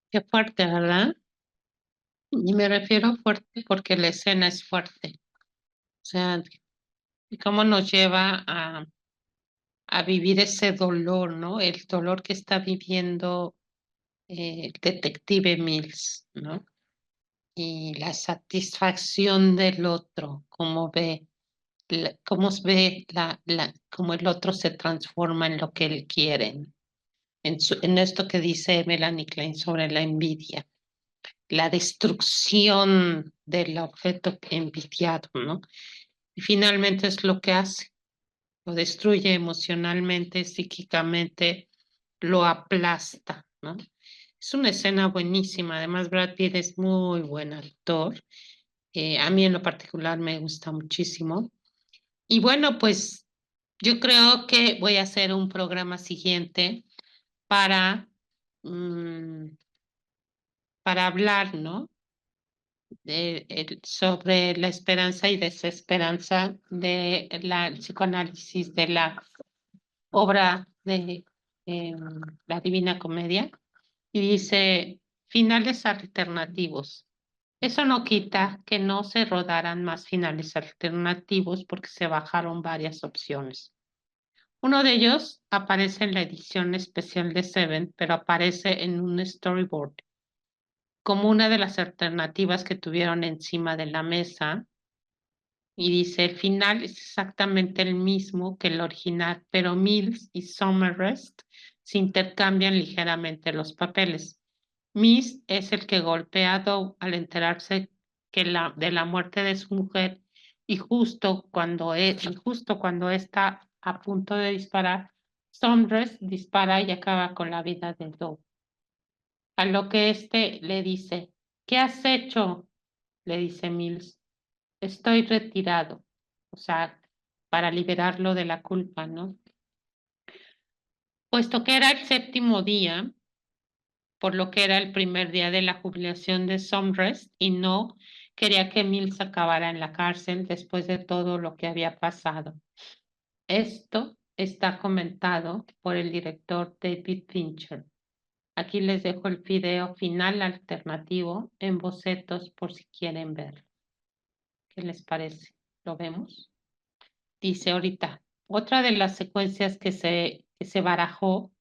Qué fuerte, ¿verdad? Y me refiero fuerte porque la escena es fuerte. O sea, y cómo nos lleva a vivir ese dolor, ¿no? El dolor que está viviendo el detective Mills, ¿no? Y la satisfacción del otro, cómo ve, cómo el otro se transforma en lo que él quiere, ¿no? En esto que dice Melanie Klein sobre la envidia, la destrucción del objeto envidiado, ¿no? Y finalmente es lo que hace, lo destruye emocionalmente, psíquicamente, lo aplasta, ¿no? Es una escena buenísima, además Brad Pitt es muy buen actor, a mí en lo particular me gusta muchísimo. Y bueno, pues yo creo que voy a hacer un programa siguiente para, para hablar, ¿no? Sobre la esperanza y desesperanza de el psicoanálisis de la obra de La Divina Comedia. Y dice, finales alternativos. Eso no quita que no se rodaran más finales alternativos porque se bajaron varias opciones. Uno de ellos aparece en la edición especial de Seven, pero aparece en un storyboard como una de las alternativas que tuvieron encima de la mesa. Y dice, el final es exactamente el mismo que el original, pero Mills y Somerset se intercambian ligeramente los papeles. Mills es el que golpea a Doe al enterarse de la muerte de su mujer y justo cuando está a punto de disparar, Somerset dispara y acaba con la vida de Doe. A lo que este le dice, ¿qué has hecho? Le dice Mills, estoy retirado. O sea, para liberarlo de la culpa, ¿no? Puesto que era el séptimo día, por lo que era el primer día de la jubilación de Somrest y no quería que Mills acabara en la cárcel después de todo lo que había pasado. Esto está comentado por el director David Fincher. Aquí les dejo el video final alternativo en bocetos por si quieren verlo. ¿Qué les parece? ¿Lo vemos? Dice ahorita, otra de las secuencias que se barajó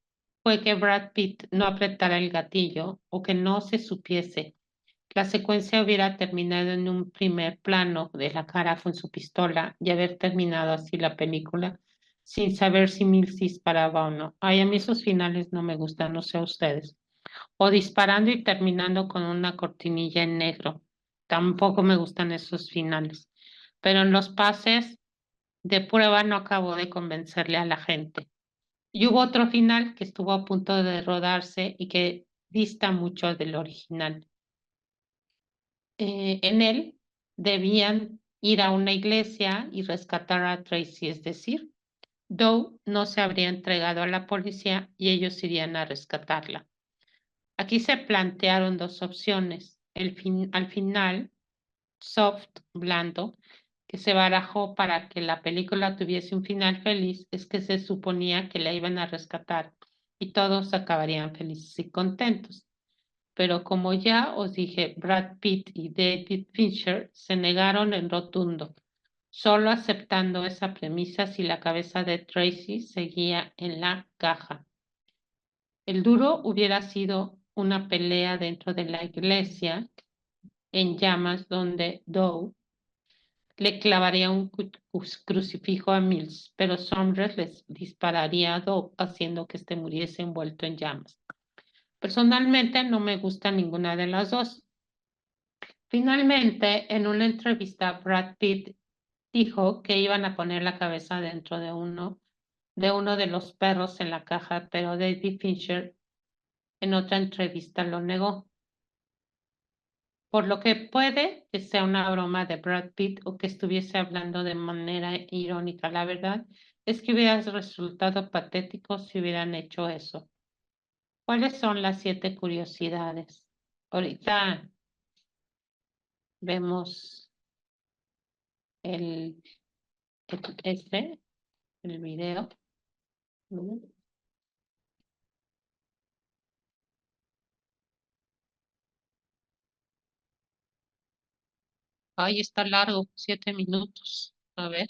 fue que Brad Pitt no apretara el gatillo o que no se supiese. La secuencia hubiera terminado en un primer plano de la cara con su pistola y haber terminado así la película sin saber si Mills disparaba o no. Ay, a mí esos finales no me gustan, no sé a ustedes. O disparando y terminando con una cortinilla en negro. Tampoco me gustan esos finales. Pero en los pases de prueba no acabó de convencerle a la gente. Y hubo otro final que estuvo a punto de rodarse y que dista mucho del original. En él debían ir a una iglesia y rescatar a Tracy, es decir, Doe no se habría entregado a la policía y ellos irían a rescatarla. Aquí se plantearon dos opciones. Al final, soft, blando, que se barajó para que la película tuviese un final feliz, es que se suponía que la iban a rescatar y todos acabarían felices y contentos. Pero como ya os dije, Brad Pitt y David Fincher se negaron en rotundo, solo aceptando esa premisa si la cabeza de Tracy seguía en la caja. El duro hubiera sido una pelea dentro de la iglesia en llamas donde Doe le clavaría un crucifijo a Mills, pero Somers les dispararía a Doe haciendo que este muriese envuelto en llamas. Personalmente no me gusta ninguna de las dos. Finalmente, en una entrevista, Brad Pitt dijo que iban a poner la cabeza dentro de uno de los perros en la caja, pero David Fincher en otra entrevista lo negó. Por lo que puede que sea una broma de Brad Pitt o que estuviese hablando de manera irónica. La verdad es que hubiera resultado patético si hubieran hecho eso. ¿Cuáles son las 7 curiosidades? Ahorita vemos el video. Ay, está largo, 7 minutos. A ver.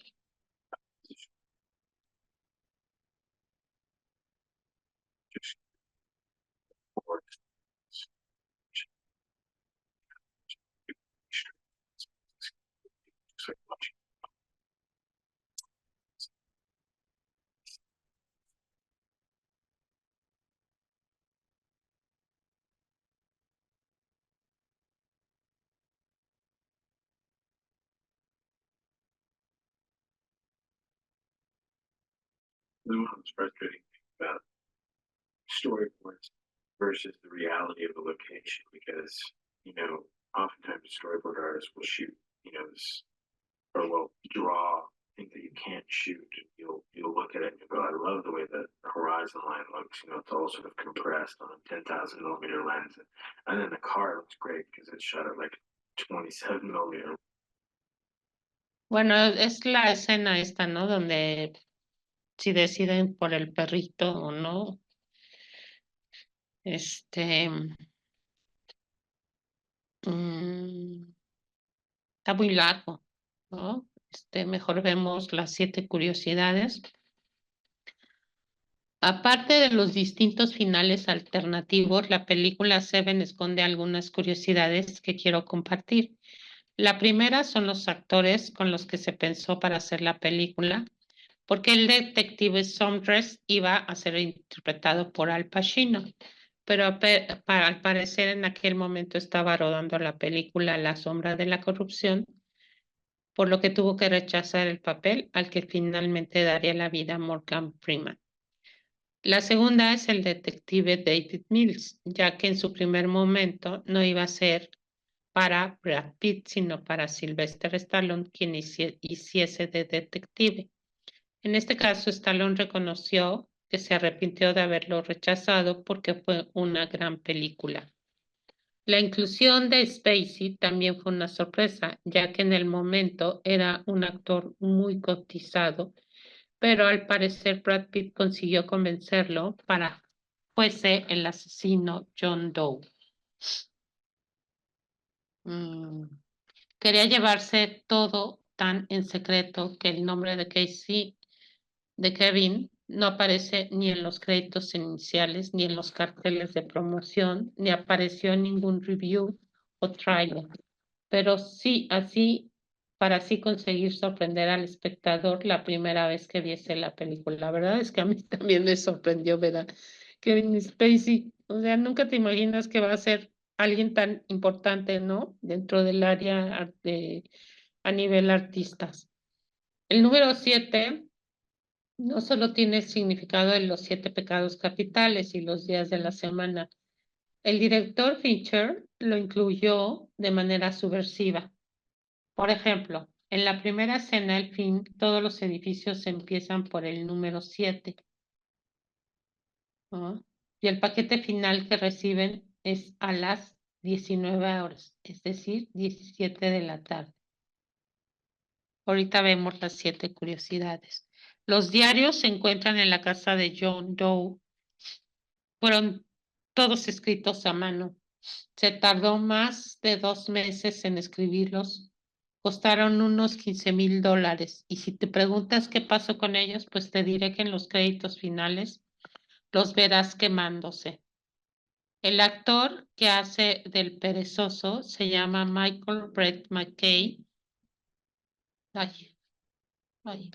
The most frustrating thing about storyboards versus the reality of the location, because oftentimes storyboard artists will shoot, this, or will draw things that you can't shoot. You'll look at it and you go, I love the way the horizon line looks. It's all sort of compressed on a 10,000 millimeter lens, and then the car looks great because it's shot at like 27 millimeter. Bueno, es la escena esta, ¿no? Donde si deciden por el perrito o no. Está muy largo, ¿no? Mejor vemos las 7 curiosidades. Aparte de los distintos finales alternativos, la película Seven esconde algunas curiosidades que quiero compartir. La primera son los actores con los que se pensó para hacer la película, porque el detective Somers iba a ser interpretado por Al Pacino, pero al parecer en aquel momento estaba rodando la película La sombra de la corrupción, por lo que tuvo que rechazar el papel al que finalmente daría la vida a Morgan Freeman. La segunda es el detective David Mills, ya que en su primer momento no iba a ser para Brad Pitt, sino para Sylvester Stallone, quien hiciese de detective. En este caso, Stallone reconoció que se arrepintió de haberlo rechazado porque fue una gran película. La inclusión de Spacey también fue una sorpresa, ya que en el momento era un actor muy cotizado, pero al parecer Brad Pitt consiguió convencerlo para fuese el asesino John Doe. Quería llevarse todo tan en secreto que el nombre de Casey, de Kevin, no aparece ni en los créditos iniciales, ni en los carteles de promoción, ni apareció en ningún review o trailer. Pero sí, para así conseguir sorprender al espectador la primera vez que viese la película. La verdad es que a mí también me sorprendió ver a Kevin Spacey. O sea, nunca te imaginas que va a ser alguien tan importante, ¿no? Dentro del área a nivel artistas. El número 7 no solo tiene significado en los 7 pecados capitales y los días de la semana. El director Fincher lo incluyó de manera subversiva. Por ejemplo, en la primera escena del film, todos los edificios empiezan por el número 7. ¿No? Y el paquete final que reciben es a las 19 horas, es decir, 17 de la tarde. Ahorita vemos las 7 curiosidades. Los diarios se encuentran en la casa de John Doe. Fueron todos escritos a mano. Se tardó más de 2 meses en escribirlos. Costaron unos $15,000. Y si te preguntas qué pasó con ellos, pues te diré que en los créditos finales los verás quemándose. El actor que hace del perezoso se llama Michael Brett McKay. Ay, ay.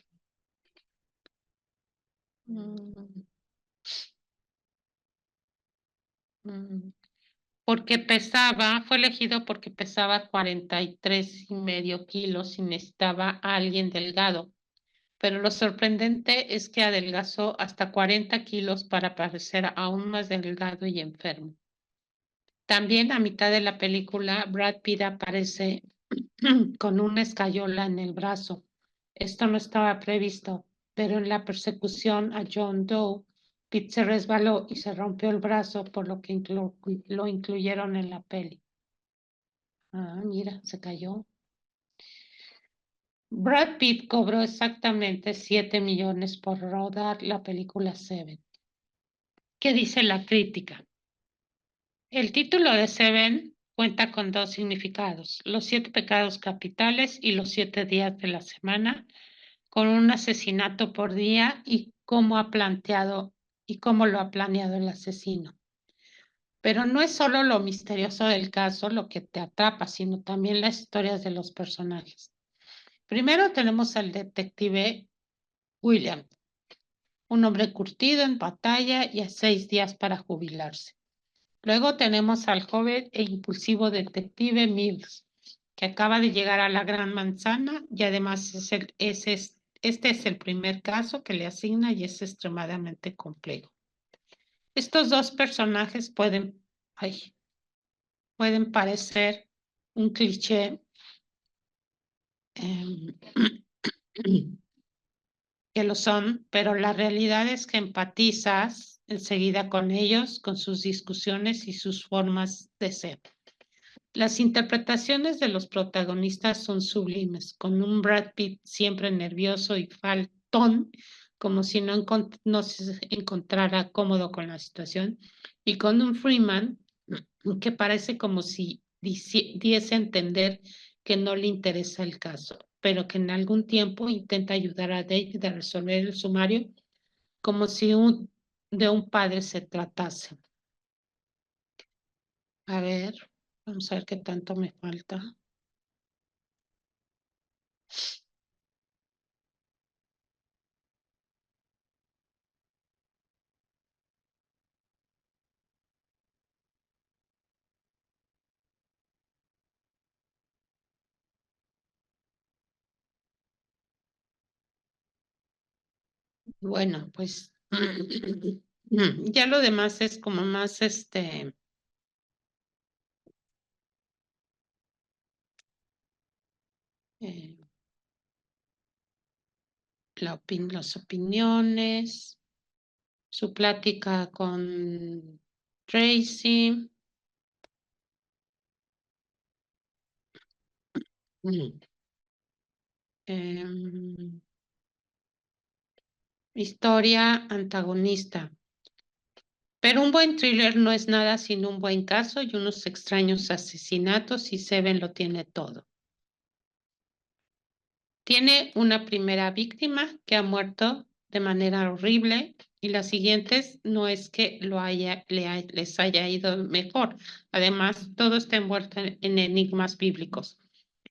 Mm, mm. Porque fue elegido porque pesaba 43,5 kilos y necesitaba a alguien delgado. Pero lo sorprendente es que adelgazó hasta 40 kilos para parecer aún más delgado y enfermo. También a mitad de la película, Brad Pitt aparece con una escayola en el brazo. Esto no estaba previsto, pero en la persecución a John Doe, Pitt se resbaló y se rompió el brazo, por lo que lo incluyeron en la peli. Ah, mira, se cayó. Brad Pitt cobró exactamente 7 millones por rodar la película Seven. ¿Qué dice la crítica? El título de Seven cuenta con 2 significados: los 7 pecados capitales y los 7 días de la semana, con un asesinato por día y cómo lo ha planeado el asesino. Pero no es solo lo misterioso del caso lo que te atrapa, sino también las historias de los personajes. Primero tenemos al detective William, un hombre curtido en batalla y a 6 días para jubilarse. Luego tenemos al joven e impulsivo detective Mills, que acaba de llegar a la Gran Manzana y además este es el primer caso que le asigna y es extremadamente complejo. Estos dos personajes pueden parecer un cliché que lo son, pero la realidad es que empatizas enseguida con ellos, con sus discusiones y sus formas de ser. Las interpretaciones de los protagonistas son sublimes, con un Brad Pitt siempre nervioso y faltón, como si no se encontrara cómodo con la situación, y con un Freeman que parece como si diese a entender que no le interesa el caso, pero que en algún tiempo intenta ayudar a David a resolver el sumario como si de un padre se tratase. A ver, vamos a ver qué tanto me falta. Bueno, pues ya lo demás es como más eh, las opiniones. su plática con Tracy. Historia antagonista. Pero un buen thriller no es nada sin un buen caso y unos extraños asesinatos, y Seven lo tiene todo. Tiene una primera víctima que ha muerto de manera horrible, y las siguientes no es que les haya ido mejor. Además, todo está envuelto en enigmas bíblicos.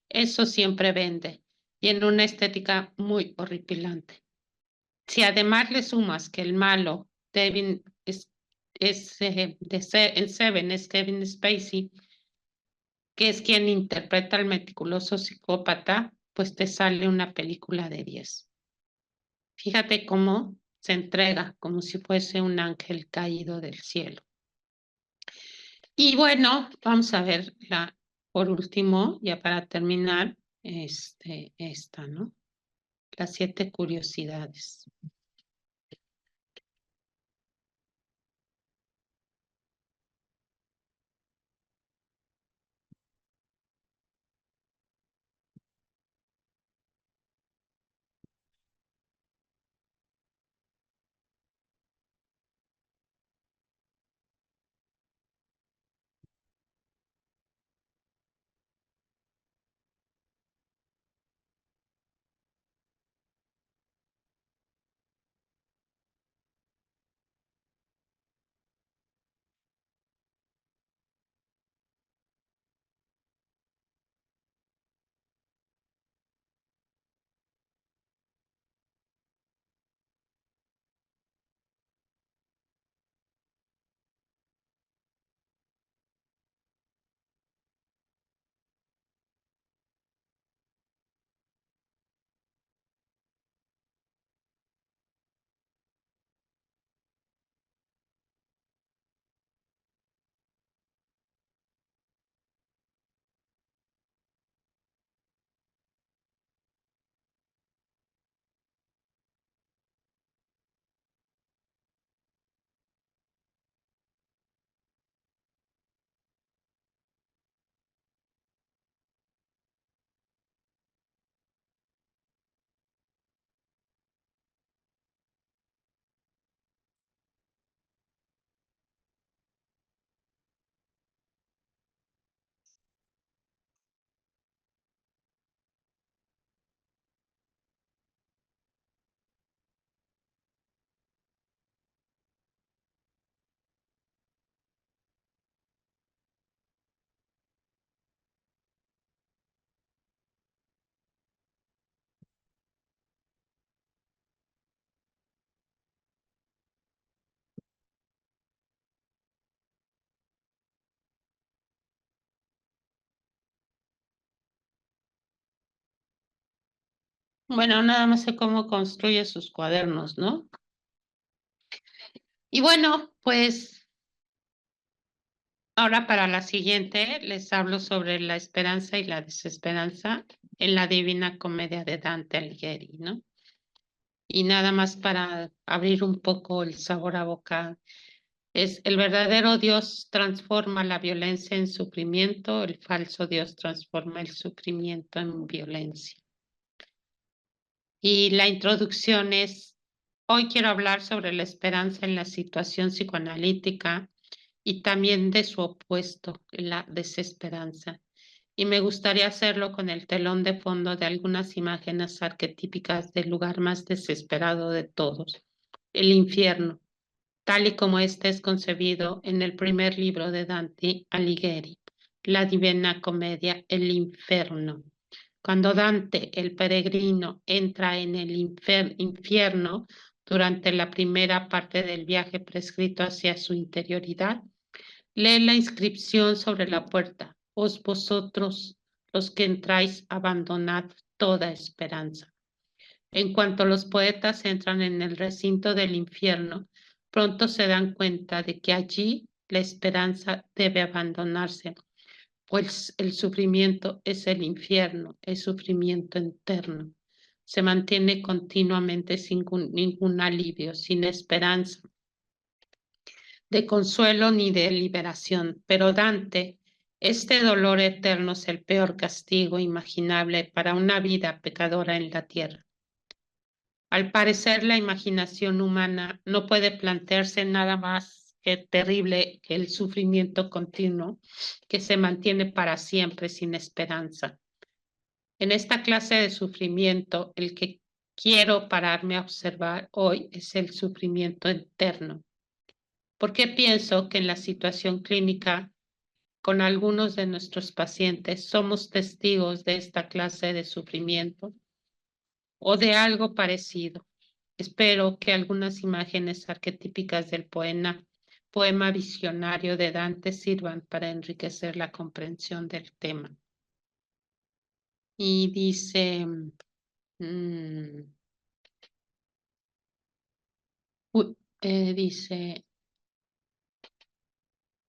Eso siempre vende, y en una estética muy horripilante. Si además le sumas que el malo, Devin, en Seven es Kevin Spacey, que es quien interpreta al meticuloso psicópata, pues te sale una película de 10. Fíjate cómo se entrega como si fuese un ángel caído del cielo. Y bueno, vamos a ver por último, ya para terminar, esta, ¿no? Las 7 curiosidades. Bueno, nada más sé cómo construye sus cuadernos, ¿no? Y bueno, pues ahora para la siguiente les hablo sobre la esperanza y la desesperanza en la Divina Comedia de Dante Alighieri, ¿no? Y nada más para abrir un poco el sabor a boca, es el verdadero Dios transforma la violencia en sufrimiento, el falso Dios transforma el sufrimiento en violencia. Y la introducción es, hoy quiero hablar sobre la esperanza en la situación psicoanalítica y también de su opuesto, la desesperanza. Y me gustaría hacerlo con el telón de fondo de algunas imágenes arquetípicas del lugar más desesperado de todos, el infierno, tal y como este es concebido en el primer libro de Dante Alighieri, la Divina Comedia, el infierno. Cuando Dante, el peregrino, entra en el infierno durante la primera parte del viaje prescrito hacia su interioridad, lee la inscripción sobre la puerta: os vosotros los que entráis, abandonad toda esperanza. En cuanto los poetas entran en el recinto del infierno, pronto se dan cuenta de que allí la esperanza debe abandonarse, pues el sufrimiento es el infierno, es sufrimiento eterno. Se mantiene continuamente sin ningún alivio, sin esperanza, de consuelo ni de liberación. Pero Dante, este dolor eterno es el peor castigo imaginable para una vida pecadora en la tierra. Al parecer, la imaginación humana no puede plantearse nada más que terrible que el sufrimiento continuo que se mantiene para siempre sin esperanza. En esta clase de sufrimiento, el que quiero pararme a observar hoy es el sufrimiento eterno. Porque pienso que en la situación clínica con algunos de nuestros pacientes somos testigos de esta clase de sufrimiento o de algo parecido. Espero que algunas imágenes arquetípicas del poema visionario de Dante sirvan para enriquecer la comprensión del tema. Y dice, dice,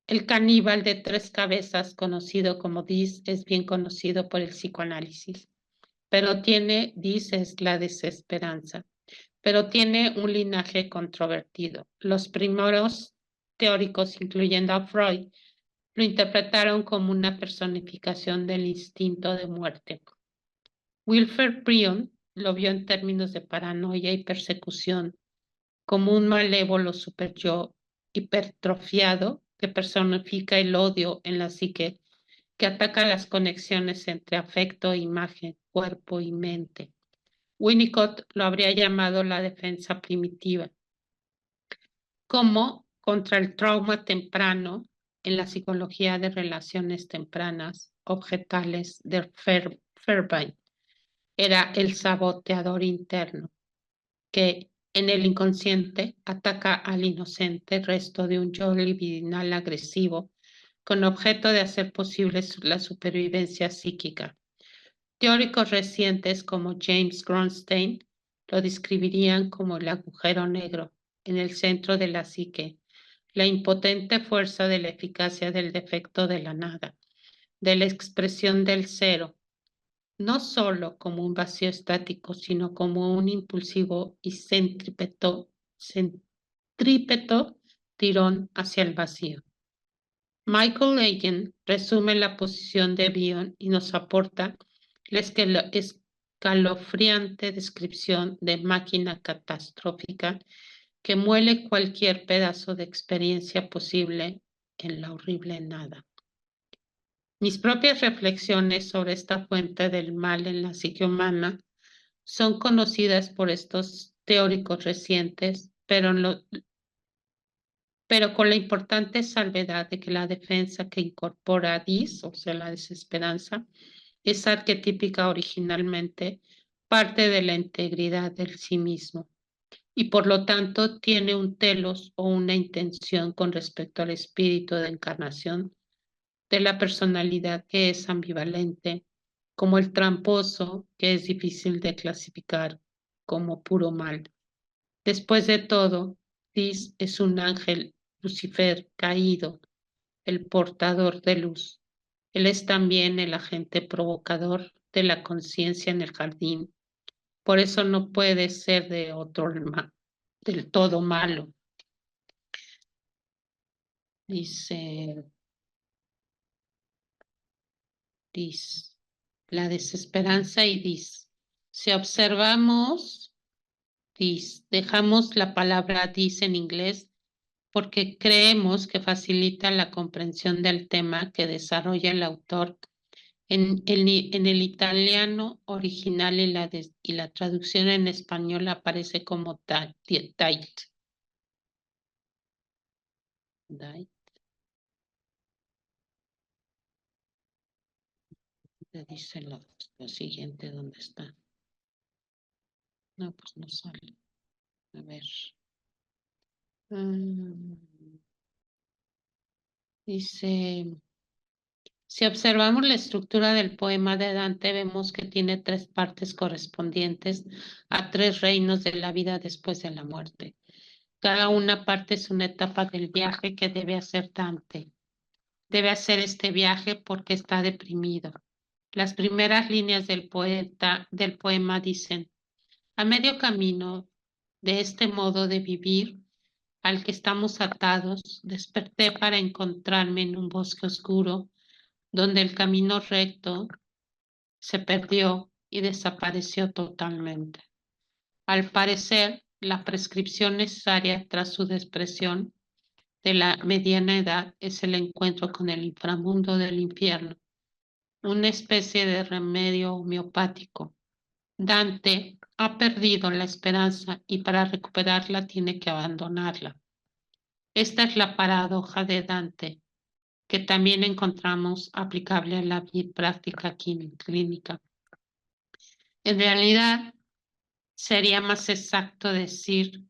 el caníbal de 3 cabezas, conocido como Dis, es bien conocido por el psicoanálisis, pero Dis es la desesperanza, pero tiene un linaje controvertido. Los primeros teóricos, incluyendo a Freud, lo interpretaron como una personificación del instinto de muerte. Wilfred Bryon lo vio en términos de paranoia y persecución, como un malévolo superyo hipertrofiado que personifica el odio en la psique, que ataca las conexiones entre afecto e imagen, cuerpo y mente. Winnicott lo habría llamado la defensa primitiva, como contra el trauma temprano en la psicología de relaciones tempranas, objetales de Fairbairn. Era el saboteador interno, que en el inconsciente ataca al inocente resto de un yo libidinal agresivo con objeto de hacer posible la supervivencia psíquica. Teóricos recientes como James Grunstein lo describirían como el agujero negro en el centro de la psique, la impotente fuerza de la eficacia del defecto de la nada, de la expresión del cero, no solo como un vacío estático, sino como un impulsivo y centrípeto tirón hacia el vacío. Michael Egan resume la posición de Bion y nos aporta la escalofriante descripción de máquina catastrófica que muele cualquier pedazo de experiencia posible en la horrible nada. Mis propias reflexiones sobre esta fuente del mal en la psique humana son conocidas por estos teóricos recientes, pero con la importante salvedad de que la defensa que incorpora a Dis, o sea, la desesperanza, es arquetípica originalmente, parte de la integridad del sí mismo, y por lo tanto tiene un telos o una intención con respecto al espíritu de encarnación de la personalidad que es ambivalente, como el tramposo, que es difícil de clasificar como puro mal. Después de todo, Dis es un ángel Lucifer caído, el portador de luz. Él es también el agente provocador de la conciencia en el jardín. Por eso no puede ser del todo malo. Dice la desesperanza y Dis. Si observamos Dis, dejamos la palabra Dis en inglés porque creemos que facilita la comprensión del tema que desarrolla el autor. En el italiano original y la traducción en español aparece como Dite. Le dice lo siguiente, ¿dónde está? No, pues no sale. A ver. Dice, si observamos la estructura del poema de Dante, vemos que tiene 3 partes correspondientes a 3 reinos de la vida después de la muerte. Cada una parte es una etapa del viaje que debe hacer Dante. Debe hacer este viaje porque está deprimido. Las primeras líneas del poema dicen: a medio camino de este modo de vivir, al que estamos atados, desperté para encontrarme en un bosque oscuro, donde el camino recto se perdió y desapareció totalmente. Al parecer, la prescripción necesaria tras su depresión de la mediana edad es el encuentro con el inframundo del infierno, una especie de remedio homeopático. Dante ha perdido la esperanza y para recuperarla tiene que abandonarla. Esta es la paradoja de Dante, que también encontramos aplicable a la práctica clínica. En realidad, sería más exacto decir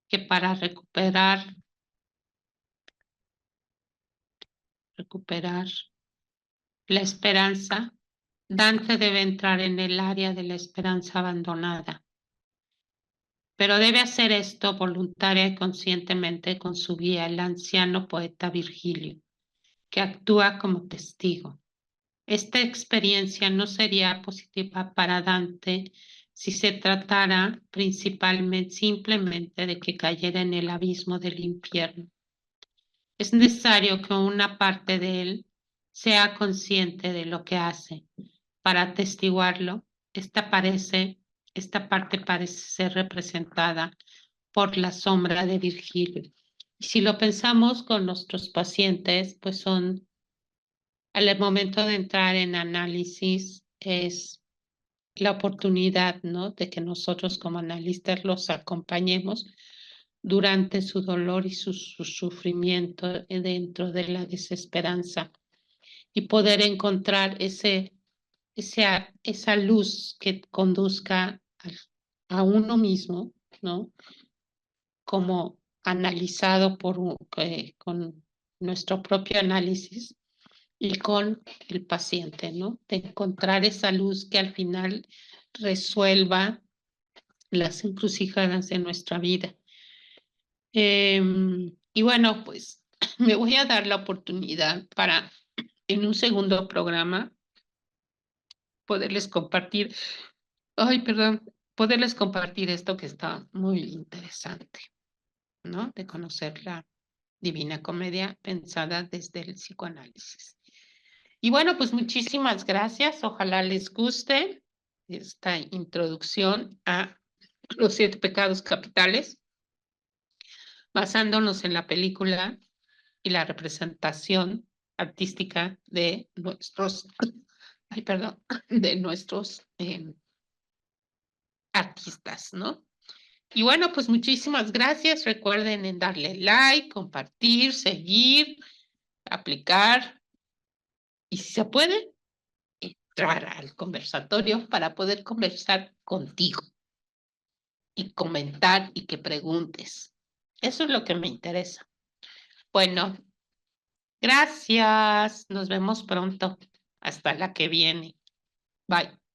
que para recuperar la esperanza, Dante debe entrar en el área de la esperanza abandonada. Pero debe hacer esto voluntaria y conscientemente con su guía, el anciano poeta Virgilio, que actúa como testigo. Esta experiencia no sería positiva para Dante si se tratara principalmente simplemente de que cayera en el abismo del infierno. Es necesario que una parte de él sea consciente de lo que hace. Para atestiguarlo, esta parte parece ser representada por la sombra de Virgilio. Y si lo pensamos con nuestros pacientes, pues son, al momento de entrar en análisis, es la oportunidad, ¿no?, de que nosotros como analistas los acompañemos durante su dolor y su sufrimiento dentro de la desesperanza y poder encontrar esa luz que conduzca a uno mismo, ¿no?, como analizado con nuestro propio análisis y con el paciente, ¿no? De encontrar esa luz que al final resuelva las encrucijadas de nuestra vida. Y bueno, pues me voy a dar la oportunidad para en un segundo programa poderles compartir, poderles compartir esto que está muy interesante, ¿no? De conocer la Divina Comedia pensada desde el psicoanálisis. Y bueno, pues muchísimas gracias. Ojalá les guste esta introducción a los 7 pecados capitales, basándonos en la película y la representación artística de nuestros, de nuestros artistas, ¿no? Y bueno, pues muchísimas gracias. Recuerden en darle like, compartir, seguir, aplicar y si se puede, entrar al conversatorio para poder conversar contigo y comentar y que preguntes. Eso es lo que me interesa. Bueno, gracias. Nos vemos pronto. Hasta la que viene. Bye.